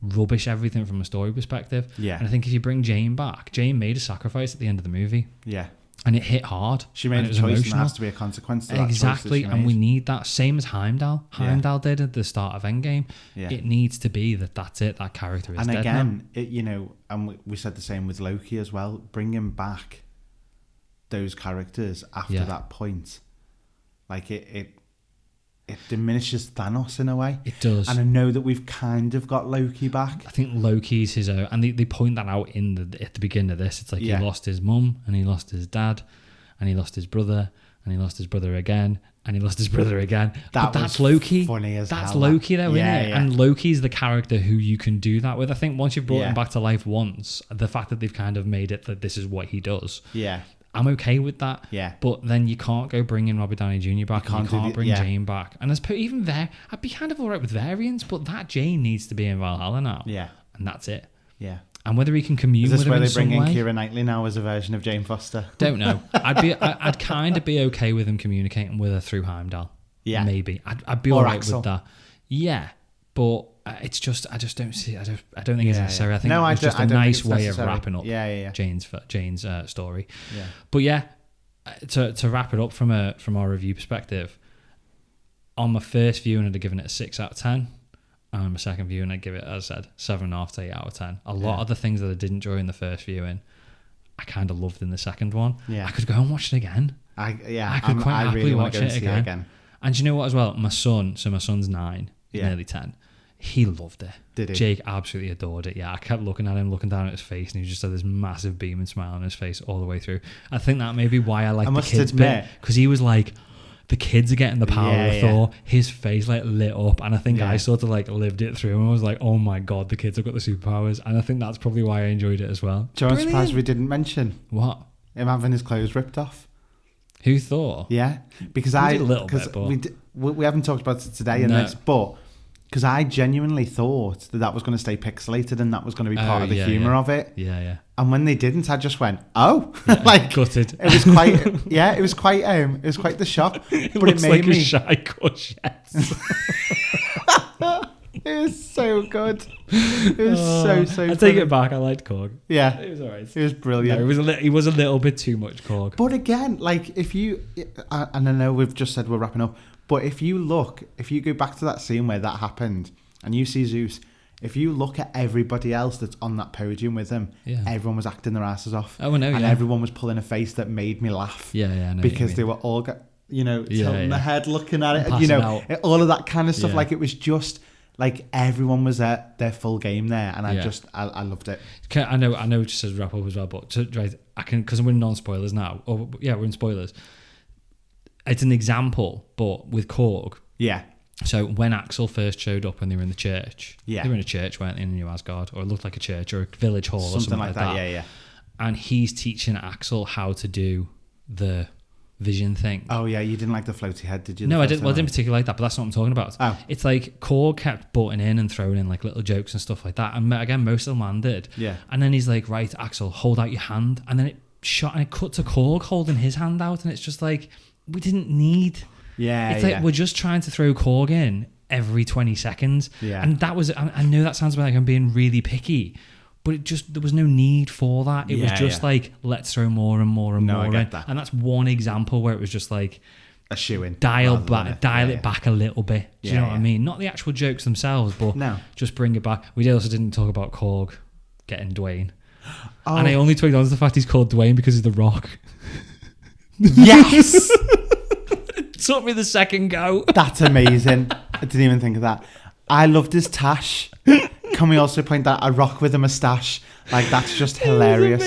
rubbish everything from a story perspective. Yeah. And I think if you bring Jane back, Jane made a sacrifice at the end of the movie. Yeah. And it hit hard. She made a choice emotional. And there has to be a consequence to that exactly. choice that and we need that. Same as Heimdall. Heimdall did at the start of Endgame. Yeah. It needs to be that's it. That character is dead again, now. And we said the same with Loki as well. Bringing back those characters after that point. Like it diminishes Thanos in a way. It does. And I know that we've kind of got Loki back. I think Loki's his own. And they point that out at the beginning of this. It's like he lost his mum, and he lost his dad, and he lost his brother, and he lost his brother again, and he lost his brother again. But that's Loki. Funny as that's hell. Loki though, isn't it? And Loki's the character who you can do that with. I think once you've brought him back to life once, the fact that they've kind of made it that this is what he does. Yeah. I'm okay with that. Yeah. But then you can't go bringing Robert Downey Jr. back. You can't bring Jane back. And even there, I'd be kind of all right with variants, but that Jane needs to be in Valhalla now. Yeah. And that's it. Yeah. And whether he can commune with him in some way. Is this where they bring in Keira Knightley now as a version of Jane Foster? Don't know. I'd kind of be okay with him communicating with her through Heimdall. Yeah. Maybe. I'd be all right with that. Yeah. But it's just, I just don't see. I don't think it's necessary. I think it's just a nice way of wrapping up Jane's story. Yeah. But to wrap it up from our review perspective, On my first viewing, I'd have given it a 6 out of 10. And on my second viewing, I'd give it, as I said, 7.5 to 8 out of 10. A lot of the things that I didn't enjoy in the first viewing, I kind of loved in the second one. Yeah. I could go and watch it again. I could quite happily really watch it again. And do you know what as well? My son's 9, nearly 10. He loved it. Did he? Jake absolutely adored it. Yeah, I kept looking at him, looking down at his face, and he just had this massive beaming smile on his face all the way through. I think that may be why I like the kids bit, because he was like, the kids are getting the power of Thor. His face like lit up, and I think I sort of like lived it through, and I was like, oh my god, the kids have got the superpowers, and I think that's probably why I enjoyed it as well. Do you know, I'm surprised we didn't mention what? Him having his clothes ripped off. Who Thor? Yeah, because we haven't talked about it today in this, but because I genuinely thought that was going to stay pixelated and that was going to be part of the humour of it. Yeah, yeah. And when they didn't, I just went, oh, like gutted. It was quite, it was quite the shock. But it made me a shy courgette. It was so good. It was so. I take it back. I liked Korg. Yeah, it was alright. It was brilliant. No, he was a little bit too much Korg. But again, like if you, and I know we've just said we're wrapping up, but if you go back to that scene where that happened, and you see Zeus, if you look at everybody else that's on that podium with him, everyone was acting their asses off. Oh, I know. And everyone was pulling a face that made me laugh. Yeah, I know. Because they were all, tilting their head, looking at it, all of that kind of stuff. Like it was just. Like everyone was at their full game there, and I loved it. I know. Just as wrap up as well, but I can because we're in non-spoilers now. We're in spoilers. It's an example, but with Korg. Yeah. So when Axel first showed up when they were in the church, they were in a church, weren't they, in New Asgard, or it looked like a church or a village hall or something like that. Yeah. And he's teaching Axel how to do the vision thing. Oh yeah, you didn't like the floaty head, did you? No, I didn't. Well, I didn't particularly like that, but that's not what I'm talking about. Oh. It's like Korg kept butting in and throwing in like little jokes and stuff like that, and again, most of them landed. Yeah. And then he's like, "Right, Axel, hold out your hand," and then it shot and it cut to Korg holding his hand out, and it's just like we didn't need. Yeah. It's like we're just trying to throw Korg in every 20 seconds. Yeah. And that was. I know that sounds like I'm being really picky. But there was no need for that. It was just like, let's throw more and more and more I in. get that. And that's one example where it was just like a shoe-in. Dial it back a little bit. Do you know what I mean? Not the actual jokes themselves, but just bring it back. We also didn't talk about Korg getting Dwayne. Oh. And I only twigged on to the fact he's called Dwayne because he's The Rock. Yes! It took me the second go. That's amazing. I didn't even think of that. I loved his tash. Can we also point out a Rock with a moustache? Like that's just hilarious.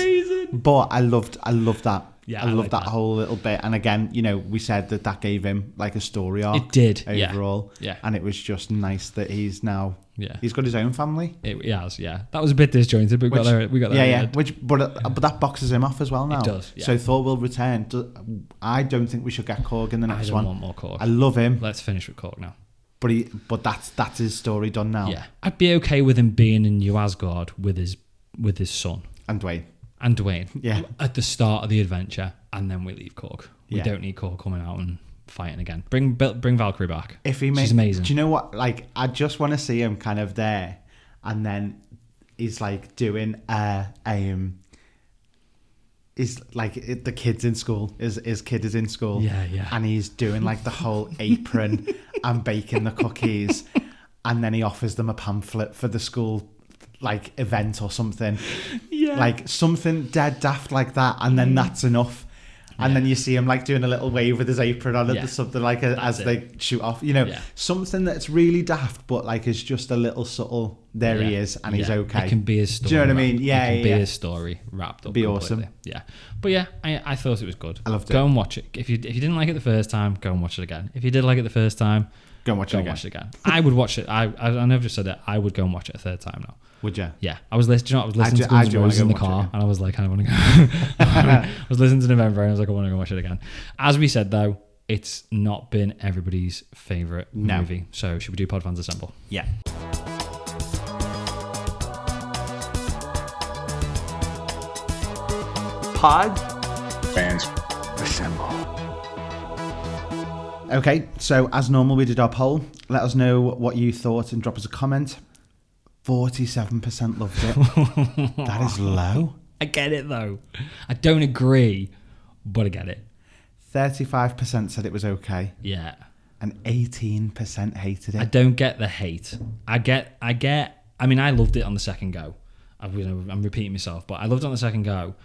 But I loved that. Yeah, I loved that whole little bit. And again, we said that gave him like a story arc. It did overall. Yeah. And it was just nice that he's now. Yeah. He's got his own family. He has. Yeah. That was a bit disjointed, but we got there. Yeah. But that boxes him off as well now. It does. Yeah. So Thor will return. I don't think we should get Korg in the next one. I don't want more Korg. I love him. Let's finish with Korg now. But that's his story done now. Yeah, I'd be okay with him being in New Asgard with his son and Dwayne. Yeah, at the start of the adventure, and then we leave Korg. We don't need Korg coming out and fighting again. Bring Valkyrie back. She's amazing. Do you know what? Like, I just want to see him kind of there, and then he's like doing is like the kid's in school. His kid is in school. Yeah. And he's doing like the whole apron and baking the cookies, and then he offers them a pamphlet for the school like event or something. Yeah. Like something dead daft like that, and then that's enough. And then you see him like doing a little wave with his apron on it, something like as they shoot off. Something that's really daft, but like is just a little subtle. There he is, and he's okay. It can be his story. Do you know what I mean? Yeah, it can be his story wrapped up. Be completely. Awesome. Yeah, but I thought it was good. I loved it. Go and watch it. If you didn't like it the first time, go and watch it again. If you did like it the first time, go and watch it again. I would watch it. I never just said it. I would go and watch it a third time now. Would you? Yeah. I was listening to Guns N' Roses in the car, and I was like, I want to go. I was listening to November, and I was like, I want to go watch it again. As we said, though, it's not been everybody's favourite movie. So should we do Pod Fans Assemble? Yeah. Pod Fans Assemble. Okay, so as normal, we did our poll. Let us know what you thought and drop us a comment. 47% loved it. That is low. I get it though. I don't agree, but I get it. 35% said it was okay. Yeah. and 18% hated it. I don't get the hate. I mean, I loved it on the second go. I'm repeating myself, but I loved it on the second go.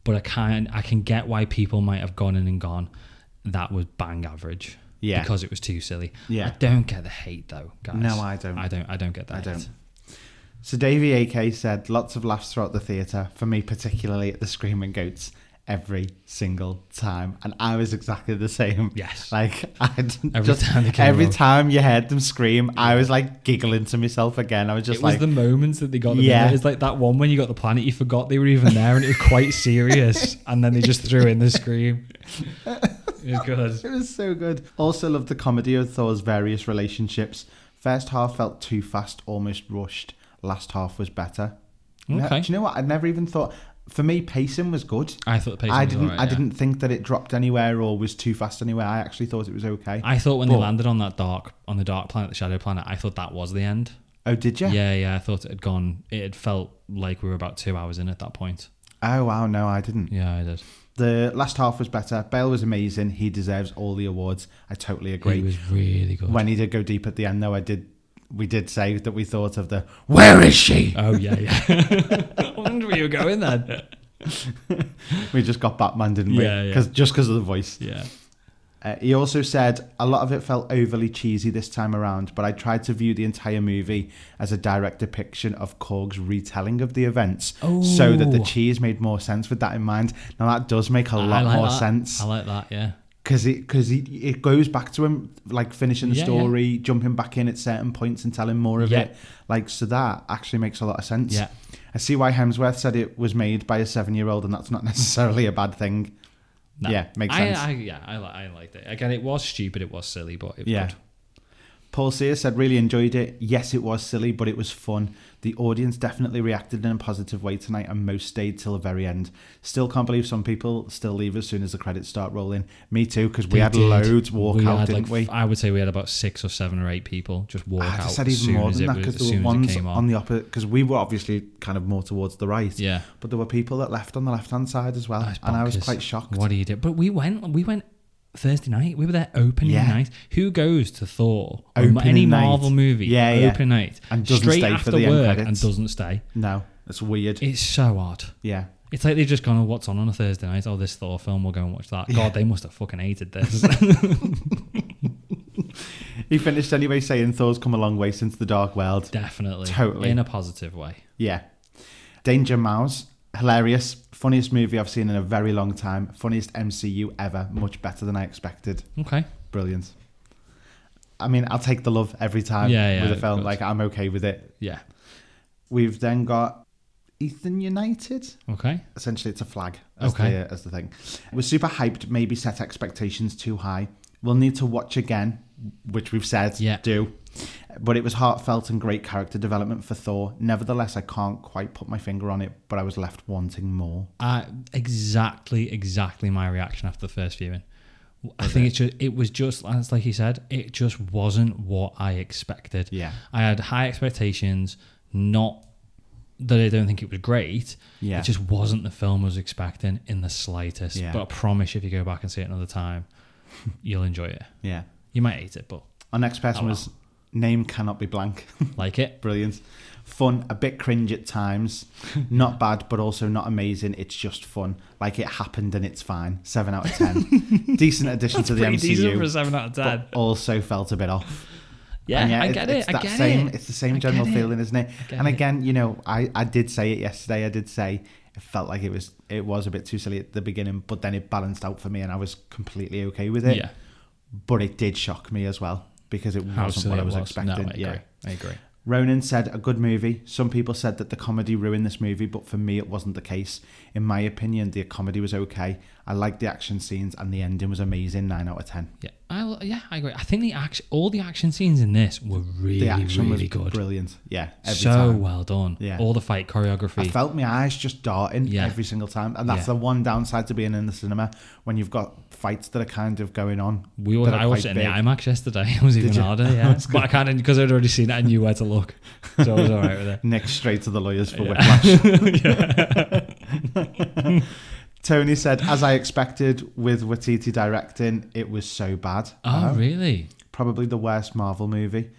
But I can get why people might have gone in and gone, that was bang average. Yeah. Because it was too silly. Yeah. I don't get the hate though, guys. No, I don't. I don't get that. I don't. So Davey AK said, lots of laughs throughout the theatre, for me particularly at the Screaming Goats, every single time. And I was exactly the same. Yes. Like, every time you heard them scream, I was like giggling to myself again. I was just it was the moments that they got them in. It's like that one when you got the planet, you forgot they were even there and it was quite serious. And then they just threw in the scream. It was good. It was so good. Also loved the comedy of Thor's various relationships. First half felt too fast, almost rushed. Last half was better. Okay. Do you know what? I'd never even thought. For me, pacing was good. I thought the pacing was alright. I didn't think that it dropped anywhere or was too fast anywhere. I actually thought it was okay. I thought when they landed on the dark planet, the shadow planet, I thought that was the end. Oh, did you? Yeah. I thought it had gone. It had felt like we were about 2 hours in at that point. Oh wow, no, I didn't. Yeah, I did. The last half was better. Bale was amazing. He deserves all the awards. I totally agree. He was really good. When he did go deep at the end, though, we did say that we thought of the "Where is she?" Oh yeah. I wonder where you were going then. We just got Batman, didn't we? Yeah. Just because of the voice. Yeah. He also said, a lot of it felt overly cheesy this time around, but I tried to view the entire movie as a direct depiction of Korg's retelling of the events, so that the cheese made more sense with that in mind. Now, that does make a lot more sense. I like that, yeah. Because it goes back to him, like, finishing the story, jumping back in at certain points and telling more of it. Like, so that actually makes a lot of sense. Yeah. I see why Hemsworth said it was made by a 7-year-old, and that's not necessarily a bad thing. No. Yeah, makes sense. I liked it. Again, it was stupid, it was silly, but it was good. Paul Sear said, really enjoyed it. Yes, it was silly, but it was fun. The audience definitely reacted in a positive way tonight, and most stayed till the very end. Still can't believe some people still leave as soon as the credits start rolling. Me too, because we had loads walk out, didn't we? I would say we had about 6 or 7 or 8 people just walk out. I said even more than that, because there were ones on the opposite, because we were obviously kind of more towards the right. Yeah. But there were people that left on the left-hand side as well, and I was quite shocked. What do you do? But we went Thursday night. We were there opening night. Who goes to Thor or any Marvel movie opening night and doesn't straight stay after for the work end credits? and doesn't stay? No, it's weird. It's so odd. Yeah. It's like they've just gone, what's on a Thursday night? Oh, this Thor film, we'll go and watch that. God, they must have fucking hated this. He finished anyway saying Thor's come a long way since The Dark World. Definitely. Totally. In a positive way. Yeah. Danger Mouse. Hilarious. Funniest movie I've seen in a very long time. Funniest MCU ever. Much better than I expected. Okay. Brilliant. I mean, I'll take the love every time with a film. Like, I'm okay with it. Yeah. We've then got Ethan United. Okay. Essentially, it's a flag as the thing. We're super hyped. Maybe set expectations too high. We'll need to watch again, which we've said do. But it was heartfelt and great character development for Thor. Nevertheless, I can't quite put my finger on it, but I was left wanting more. Exactly my reaction after the first viewing. I think it was just, like he said, it just wasn't what I expected. Yeah. I had high expectations, not that I don't think it was great. Yeah. It just wasn't the film I was expecting in the slightest. Yeah. But I promise if you go back and see it another time, you'll enjoy it. Yeah. You might hate it, but... Our next person was Name Cannot Be Blank. Like it. Brilliant. Fun, a bit cringe at times. Not bad, but also not amazing. It's just fun. Like, it happened and it's fine. 7 out of 10. Decent addition to the MCU. Decent for a 7 out of 10. But also felt a bit off. Yeah, I get it. It's the same general feeling, isn't it? And again, you know, I did say it yesterday. I did say it felt like it was a bit too silly at the beginning, but then it balanced out for me and I was completely okay with it. Yeah. But it did shock me as well because it wasn't what I was expecting. No, I agree. Ronan said, a good movie. Some people said that the comedy ruined this movie, but for me it wasn't the case. In my opinion, the comedy was okay. I liked the action scenes and the ending was amazing. 9 out of 10. Yeah, I agree. I think all the action scenes in this were really good. Brilliant. Yeah, every so time. Well done. Yeah, all the fight choreography. I felt my eyes just darting every single time, and that's the one downside to being in the cinema when you've got fights that are kind of going on. I watched it in the IMAX yesterday. It was even harder. Yeah, but I can't because I'd already seen it. I knew where to look, so I was all right with it. Nick straight to the lawyers for Whiplash. Tony said, as I expected with Waititi directing, it was so bad. Oh, really? probably the worst Marvel movie.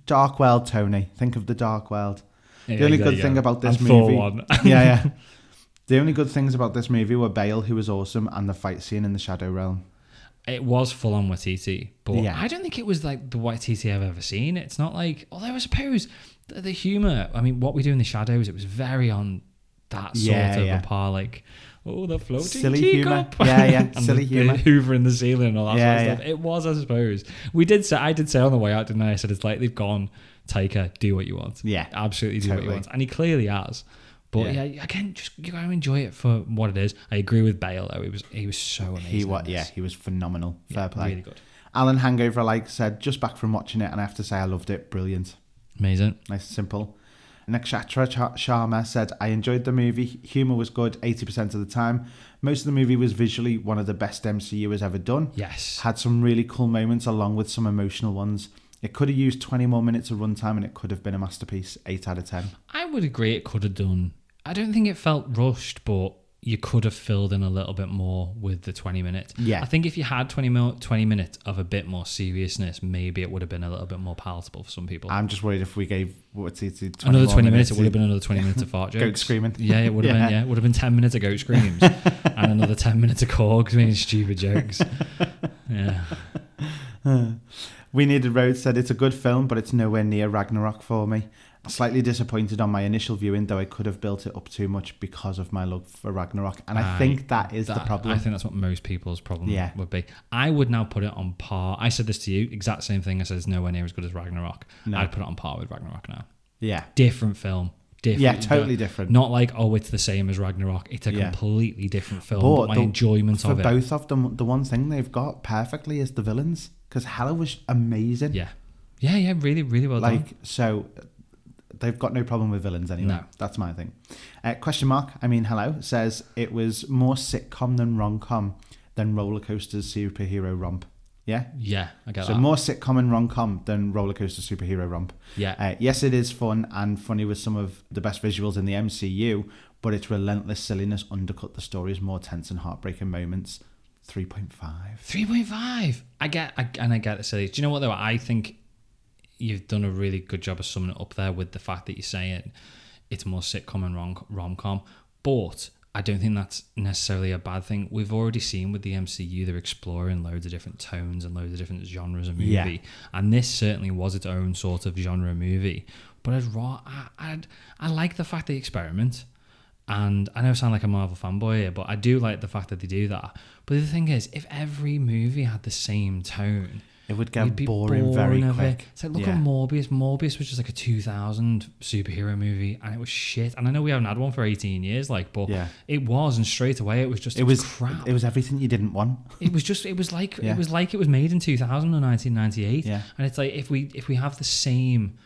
Dark World, Tony. Think of the Dark World. The only good thing about this movie... yeah. The only good things about this movie were Bale, who was awesome, and the fight scene in the Shadow Realm. It was full on Waititi, but I don't think it was like the Waititi I've ever seen. It's not like... Although I suppose the humour... I mean, what we do in the shadows, it was very on that sort of a par, like... Oh, the floating silly teacup. Humor. Yeah. Silly humour. humour. Hoover in the ceiling and all that sort of stuff. Yeah. It was, I suppose. I did say on the way out, didn't I? I said, it's like they've gone, Taika, do what you want. Yeah. Absolutely do what you want. And he clearly has. But again, just you gotta enjoy it for what it is. I agree with Bale though. He was so amazing. He was phenomenal. Fair play. Really good. Alan Hangover said, just back from watching it, and I have to say I loved it. Brilliant. Amazing. Nice and simple. Nakshatra Sharma said, I enjoyed the movie. Humour was good 80% of the time. Most of the movie was visually one of the best MCU has ever done. Yes. Had some really cool moments along with some emotional ones. It could have used 20 more minutes of runtime and it could have been a masterpiece. 8 out of 10. I would agree it could have done. I don't think it felt rushed, but you could have filled in a little bit more with the 20 minutes. Yeah. I think if you had 20 minutes of a bit more seriousness, maybe it would have been a little bit more palatable for some people. I'm just worried if we gave another 20 minutes, it would have been another 20 minutes of fart jokes. Goat screaming. Yeah, it would have been. Yeah, it would have been 10 minutes of goat screams and another 10 minutes of Korg making stupid jokes. Yeah. We Needed Roads said, it's a good film, but it's nowhere near Ragnarok for me. Slightly disappointed on my initial viewing, though I could have built it up too much because of my love for Ragnarok. And I think that is the problem. I think that's what most people's problem would be. I would now put it on par. I said this to you, exact same thing. I said it's nowhere near as good as Ragnarok. No. I'd put it on par with Ragnarok now. Yeah. Different film. Totally different. Not like, it's the same as Ragnarok. It's a completely different film. But my enjoyment of it. For both of them, the one thing they've got perfectly is the villains. Because Hela was amazing. Yeah. Yeah, really, really well done. So... They've got no problem with villains anyway. No. That's my thing. Hello, says it was more sitcom than rom-com than Rollercoaster's superhero romp. Yeah? Yeah, I get that. So more sitcom and rom-com than Rollercoaster superhero romp. Yeah. Yes, it is fun and funny with some of the best visuals in the MCU, but its relentless silliness undercut the story's more tense and heartbreaking moments. 3.5. 3.5. I get it silly. Do you know what though? I think you've done a really good job of summing it up there with the fact that you're saying it's more sitcom and rom-com, but I don't think that's necessarily a bad thing. We've already seen with the MCU they're exploring loads of different tones and loads of different genres of movie, and this certainly was its own sort of genre movie. But I like the fact they experiment, and I know I sound like a Marvel fanboy here, but I do like the fact that they do that. But the thing is, if every movie had the same tone, it would get boring very quick. It's like, look at Morbius. Morbius was just like a 2000 superhero movie, and it was shit. And I know we haven't had one for 18 years, but it was, and straight away it was crap. It was everything you didn't want. It was like it was made in 2000 or 1998. Yeah. And it's like if we have the same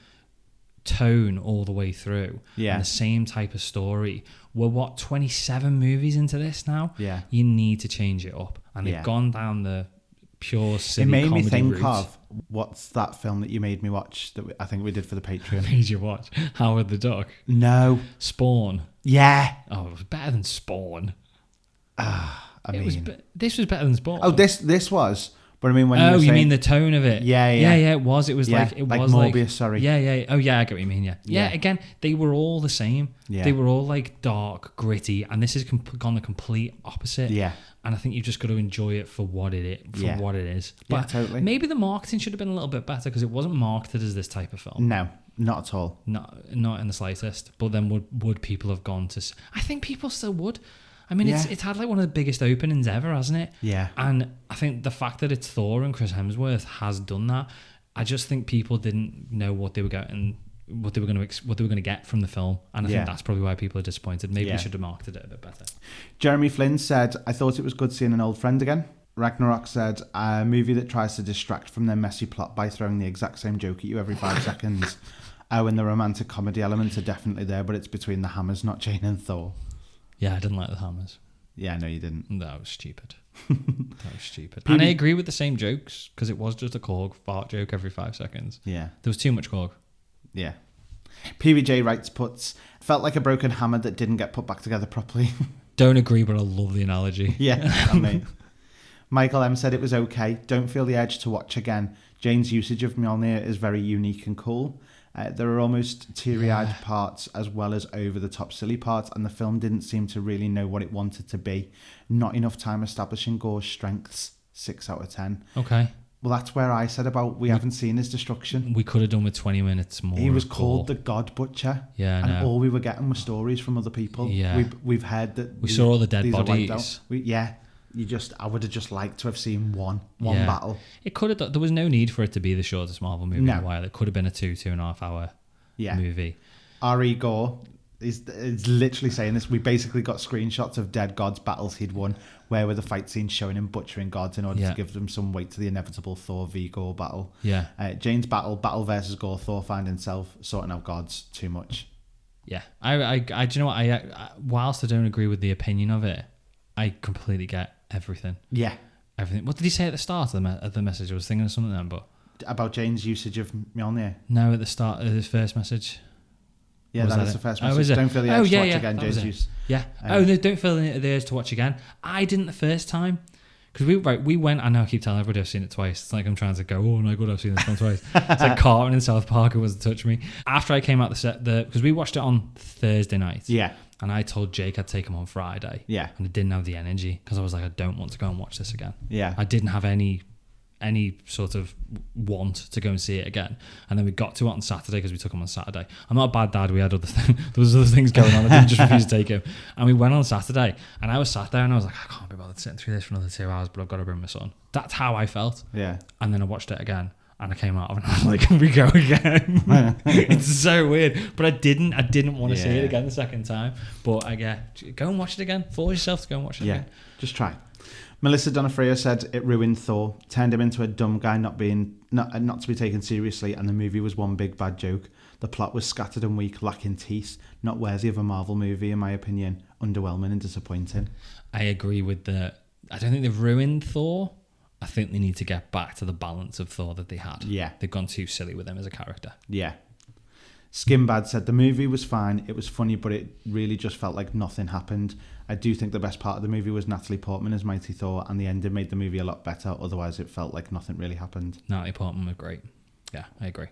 tone all the way through, and the same type of story. We're 27 movies into this now. Yeah. You need to change it up, and they've gone down the pure silly comedy route. It made me think of what's that film that you made me watch that I think we did for the Patreon. Made you watch Howard the Duck? No. Spawn. Yeah. Oh, it was better than Spawn. This was better than Spawn. Oh, this was. But I mean, when you mean the tone of it? Yeah. It was like Morbius. Sorry. Yeah. Oh, yeah. I get what you mean. Yeah. Again, they were all the same. Yeah. They were all like dark, gritty, and this has gone the complete opposite. Yeah. And I think you've just got to enjoy it for what it is. But totally. Maybe the marketing should have been a little bit better because it wasn't marketed as this type of film. No, not at all. Not in the slightest. But then would people have gone to? I think people still would. I mean, it's had like one of the biggest openings ever, hasn't it? Yeah. And I think the fact that it's Thor and Chris Hemsworth has done that. I just think people didn't know what they were getting, what they were going to get from the film, and I think that's probably why people are disappointed. Maybe we should have marketed it a bit better. Jeremy Flynn said, "I thought it was good seeing an old friend again." Ragnarok said, "A movie that tries to distract from their messy plot by throwing the exact same joke at you every 5 seconds." And the romantic comedy elements are definitely there, but it's between the hammers, not Jane and Thor. Yeah, I didn't like the hammers. Yeah, no, you didn't. That was stupid. And I agree with the same jokes, because it was just a Korg fart joke every 5 seconds. Yeah. There was too much Korg. Yeah. PBJ writes, felt like a broken hammer that didn't get put back together properly. Don't agree, but I love the analogy. Yeah, I mean. Michael M said it was okay. Don't feel the urge to watch again. Jane's usage of Mjolnir is very unique and cool. There are almost teary-eyed parts as well as over-the-top silly parts, and the film didn't seem to really know what it wanted to be. Not enough time establishing Gore's strengths. 6 out of 10. Okay. Well, that's where I said about we haven't seen his destruction. We could have done with 20 minutes more. He was called the God Butcher. Yeah, and all we were getting were stories from other people. Yeah. We've heard that... We saw all the dead bodies. I would have just liked to have seen one battle. It could have... There was no need for it to be the shortest Marvel movie in a while. It could have been a 2.5 hour movie. R.E. Gore is literally saying this. We basically got screenshots of dead gods' battles he'd won, where were the fight scenes showing him butchering gods in order to give them some weight to the inevitable Thor v Gore battle. Yeah. Jane's battle versus Gore, Thor finding himself, sorting out gods, too much. Yeah. I do you know what? I whilst I don't agree with the opinion of it, I completely get everything. Yeah. Everything. What did he say at the start of the message? I was thinking of something then, but... About Jane's usage of Mjolnir? No, at the start of his first message. Yeah, that is the first message. Don't feel the urge to watch again, Jane's use. Yeah. Don't feel the urge to watch again. I didn't the first time. Because we went, I know I keep telling everybody I've seen it twice. It's like I'm trying to go, oh my God, I've seen this one twice. It's like Cartman in South Park, it wasn't touch me. After I came out the set, because we watched it on Thursday night. Yeah. And I told Jake I'd take him on Friday. Yeah. And I didn't have the energy because I was like, I don't want to go and watch this again. Yeah. I didn't have any sort of want to go and see it again. And then we got to it on Saturday because we took him on Saturday. I'm not a bad dad. We had other things. There was other things going on. I didn't just refuse to take him. And we went on Saturday and I was sat there and I was like, I can't be bothered sitting through this for another 2 hours, but I've got to bring my son. That's how I felt. Yeah. And then I watched it again. And I came out and I was like, can we go again? It's so weird. But I didn't want to see it again the second time. But go and watch it again. Force yourself to go and watch it again. Just try. Melissa Donofrio said it ruined Thor, turned him into a dumb guy not to be taken seriously, and the movie was one big bad joke. The plot was scattered and weak, lacking teeth, not worthy of a Marvel movie in my opinion. Underwhelming and disappointing. I agree with I don't think they've ruined Thor. I think they need to get back to the balance of Thor that they had. Yeah. They've gone too silly with him as a character. Yeah. Skimbad said the movie was fine, it was funny, but it really just felt like nothing happened. I do think the best part of the movie was Natalie Portman as Mighty Thor, and the ending made the movie a lot better, otherwise it felt like nothing really happened. Natalie Portman was great. Yeah, I agree.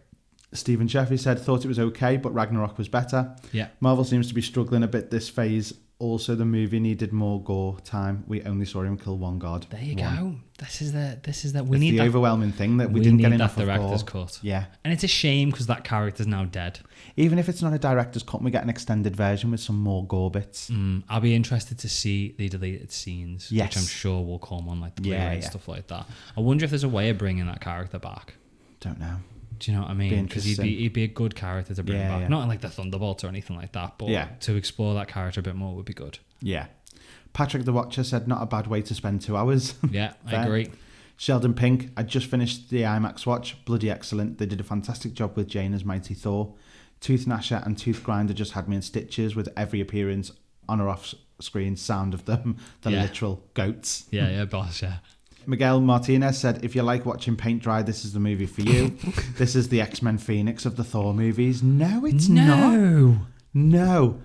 Stephen Sheffy said, thought it was okay, but Ragnarok was better. Yeah. Marvel seems to be struggling a bit this phase. Also, the movie needed more gore time. We only saw him kill one god. There you go. This is the it's the overwhelming thing that we didn't get enough of director's cut. Yeah. And it's a shame because that character's now dead. Even if it's not a director's cut, we get an extended version with some more gore bits. I'll be interested to see the deleted scenes, which I'm sure will come on like the Blu-ray and stuff like that. I wonder if there's a way of bringing that character back. Don't know. Do you know what I mean? Because he'd be a good character to bring back. Yeah. Not like the Thunderbolts or anything like that, but to explore that character a bit more would be good. Yeah. Patrick the Watcher said, not a bad way to spend 2 hours. Yeah, I agree. Sheldon Pink, I just finished the IMAX watch. Bloody excellent. They did a fantastic job with Jane as Mighty Thor. Tooth Gnasher and Tooth Grinder just had me in stitches with every appearance on or off screen sound of them. The literal goats. Yeah, boss, yeah. Miguel Martinez said, if you like watching paint dry, this is the movie for you. This is the X-Men Phoenix of the Thor movies. No, it's not. No.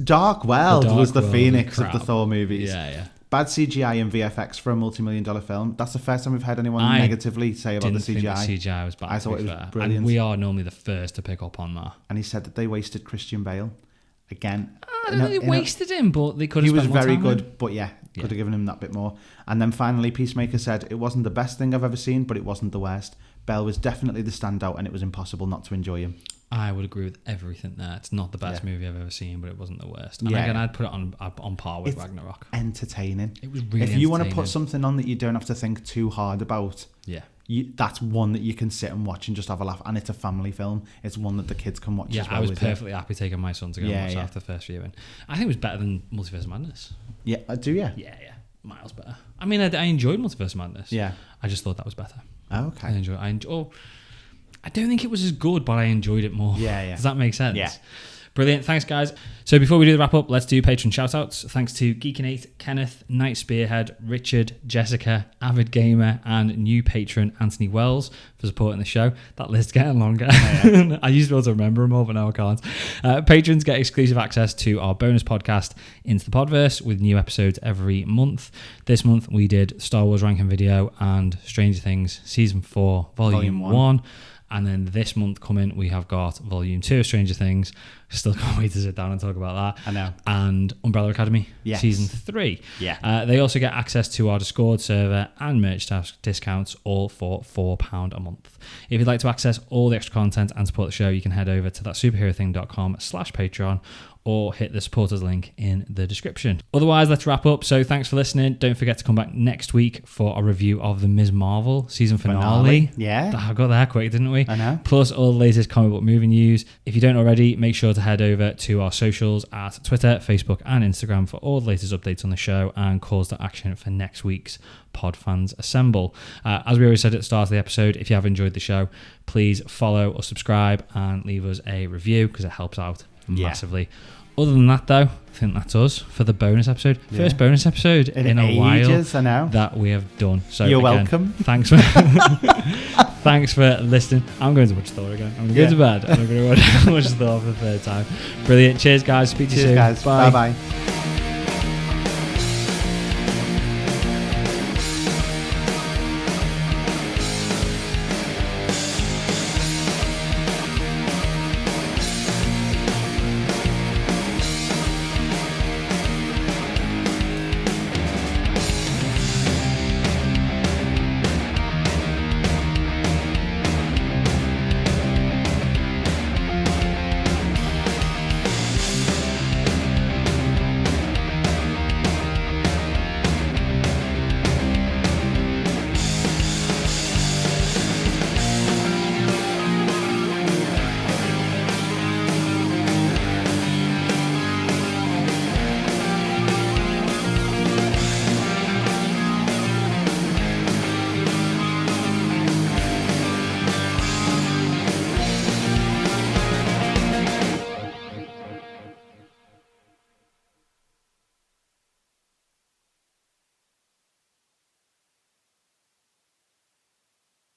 Dark World was the Phoenix of the Thor movies. Yeah. Bad CGI and VFX for a multi-million-dollar film. That's the first time we've heard anyone negatively say about the CGI. Think the CGI was bad. I thought it was brilliant. And we are normally the first to pick up on that. And he said that they wasted Christian Bale. Again, I don't know they wasted him, but they could have. He was very good, but could have given him that bit more. And then finally, Peacemaker said, it wasn't the best thing I've ever seen, but it wasn't the worst. Bale was definitely the standout, and it was impossible not to enjoy him. I would agree with everything there. It's not the best movie I've ever seen, but it wasn't the worst. And again, I'd put it on par with Ragnarok. Entertaining. It was really If you want to put something on that you don't have to think too hard about, that's one that you can sit and watch and just have a laugh. And it's a family film. It's one that the kids can watch as well. I was perfectly happy taking my son to go and watch after the first viewing. I think it was better than Multiverse of Madness. Yeah, do you? Yeah. Miles better. I mean, I enjoyed Multiverse of Madness. Yeah. I just thought that was better. Oh, okay. I don't think it was as good, but I enjoyed it more. Yeah. Does that make sense? Yeah. Brilliant. Thanks, guys. So before we do the wrap up, let's do patron shout-outs. Thanks to Geekinate, Kenneth, Knight Spearhead, Richard, Jessica, Avid Gamer, and new patron Anthony Wells for supporting the show. That list's getting longer. Yeah. I used to be able to remember them all, but now I can't. Patrons get exclusive access to our bonus podcast, Into the Podverse, with new episodes every month. This month we did Star Wars ranking video and Stranger Things Season 4, Volume 1. And then this month coming, we have got Volume 2 of Stranger Things. Still can't wait to sit down and talk about that. I know. And Umbrella Academy, Season 3. Yeah. They also get access to our Discord server and merch discounts, all for £4 a month. If you'd like to access all the extra content and support the show, you can head over to thatsuperherothing.com/Patreon or hit the supporters link in the description. Otherwise, let's wrap up. So thanks for listening. Don't forget to come back next week for a review of the Ms. Marvel season finale. Yeah. I got there quick, didn't we? I know. Plus all the latest comic book movie news. If you don't already, make sure to head over to our socials at Twitter, Facebook and Instagram for all the latest updates on the show and calls to action for next week's Pod Fans Assemble. As we already said at the start of the episode, if you have enjoyed the show, please follow or subscribe and leave us a review because it helps out massively. Other than that, though, I think that's us for the bonus episode. First bonus episode in a while that we have done. So you're welcome. Thanks for thanks for listening. I'm going to watch Thor again. I'm going to go to bed and I'm going to watch Thor for the third time. Brilliant. Cheers, guys. Speak to you soon. Guys. Bye bye.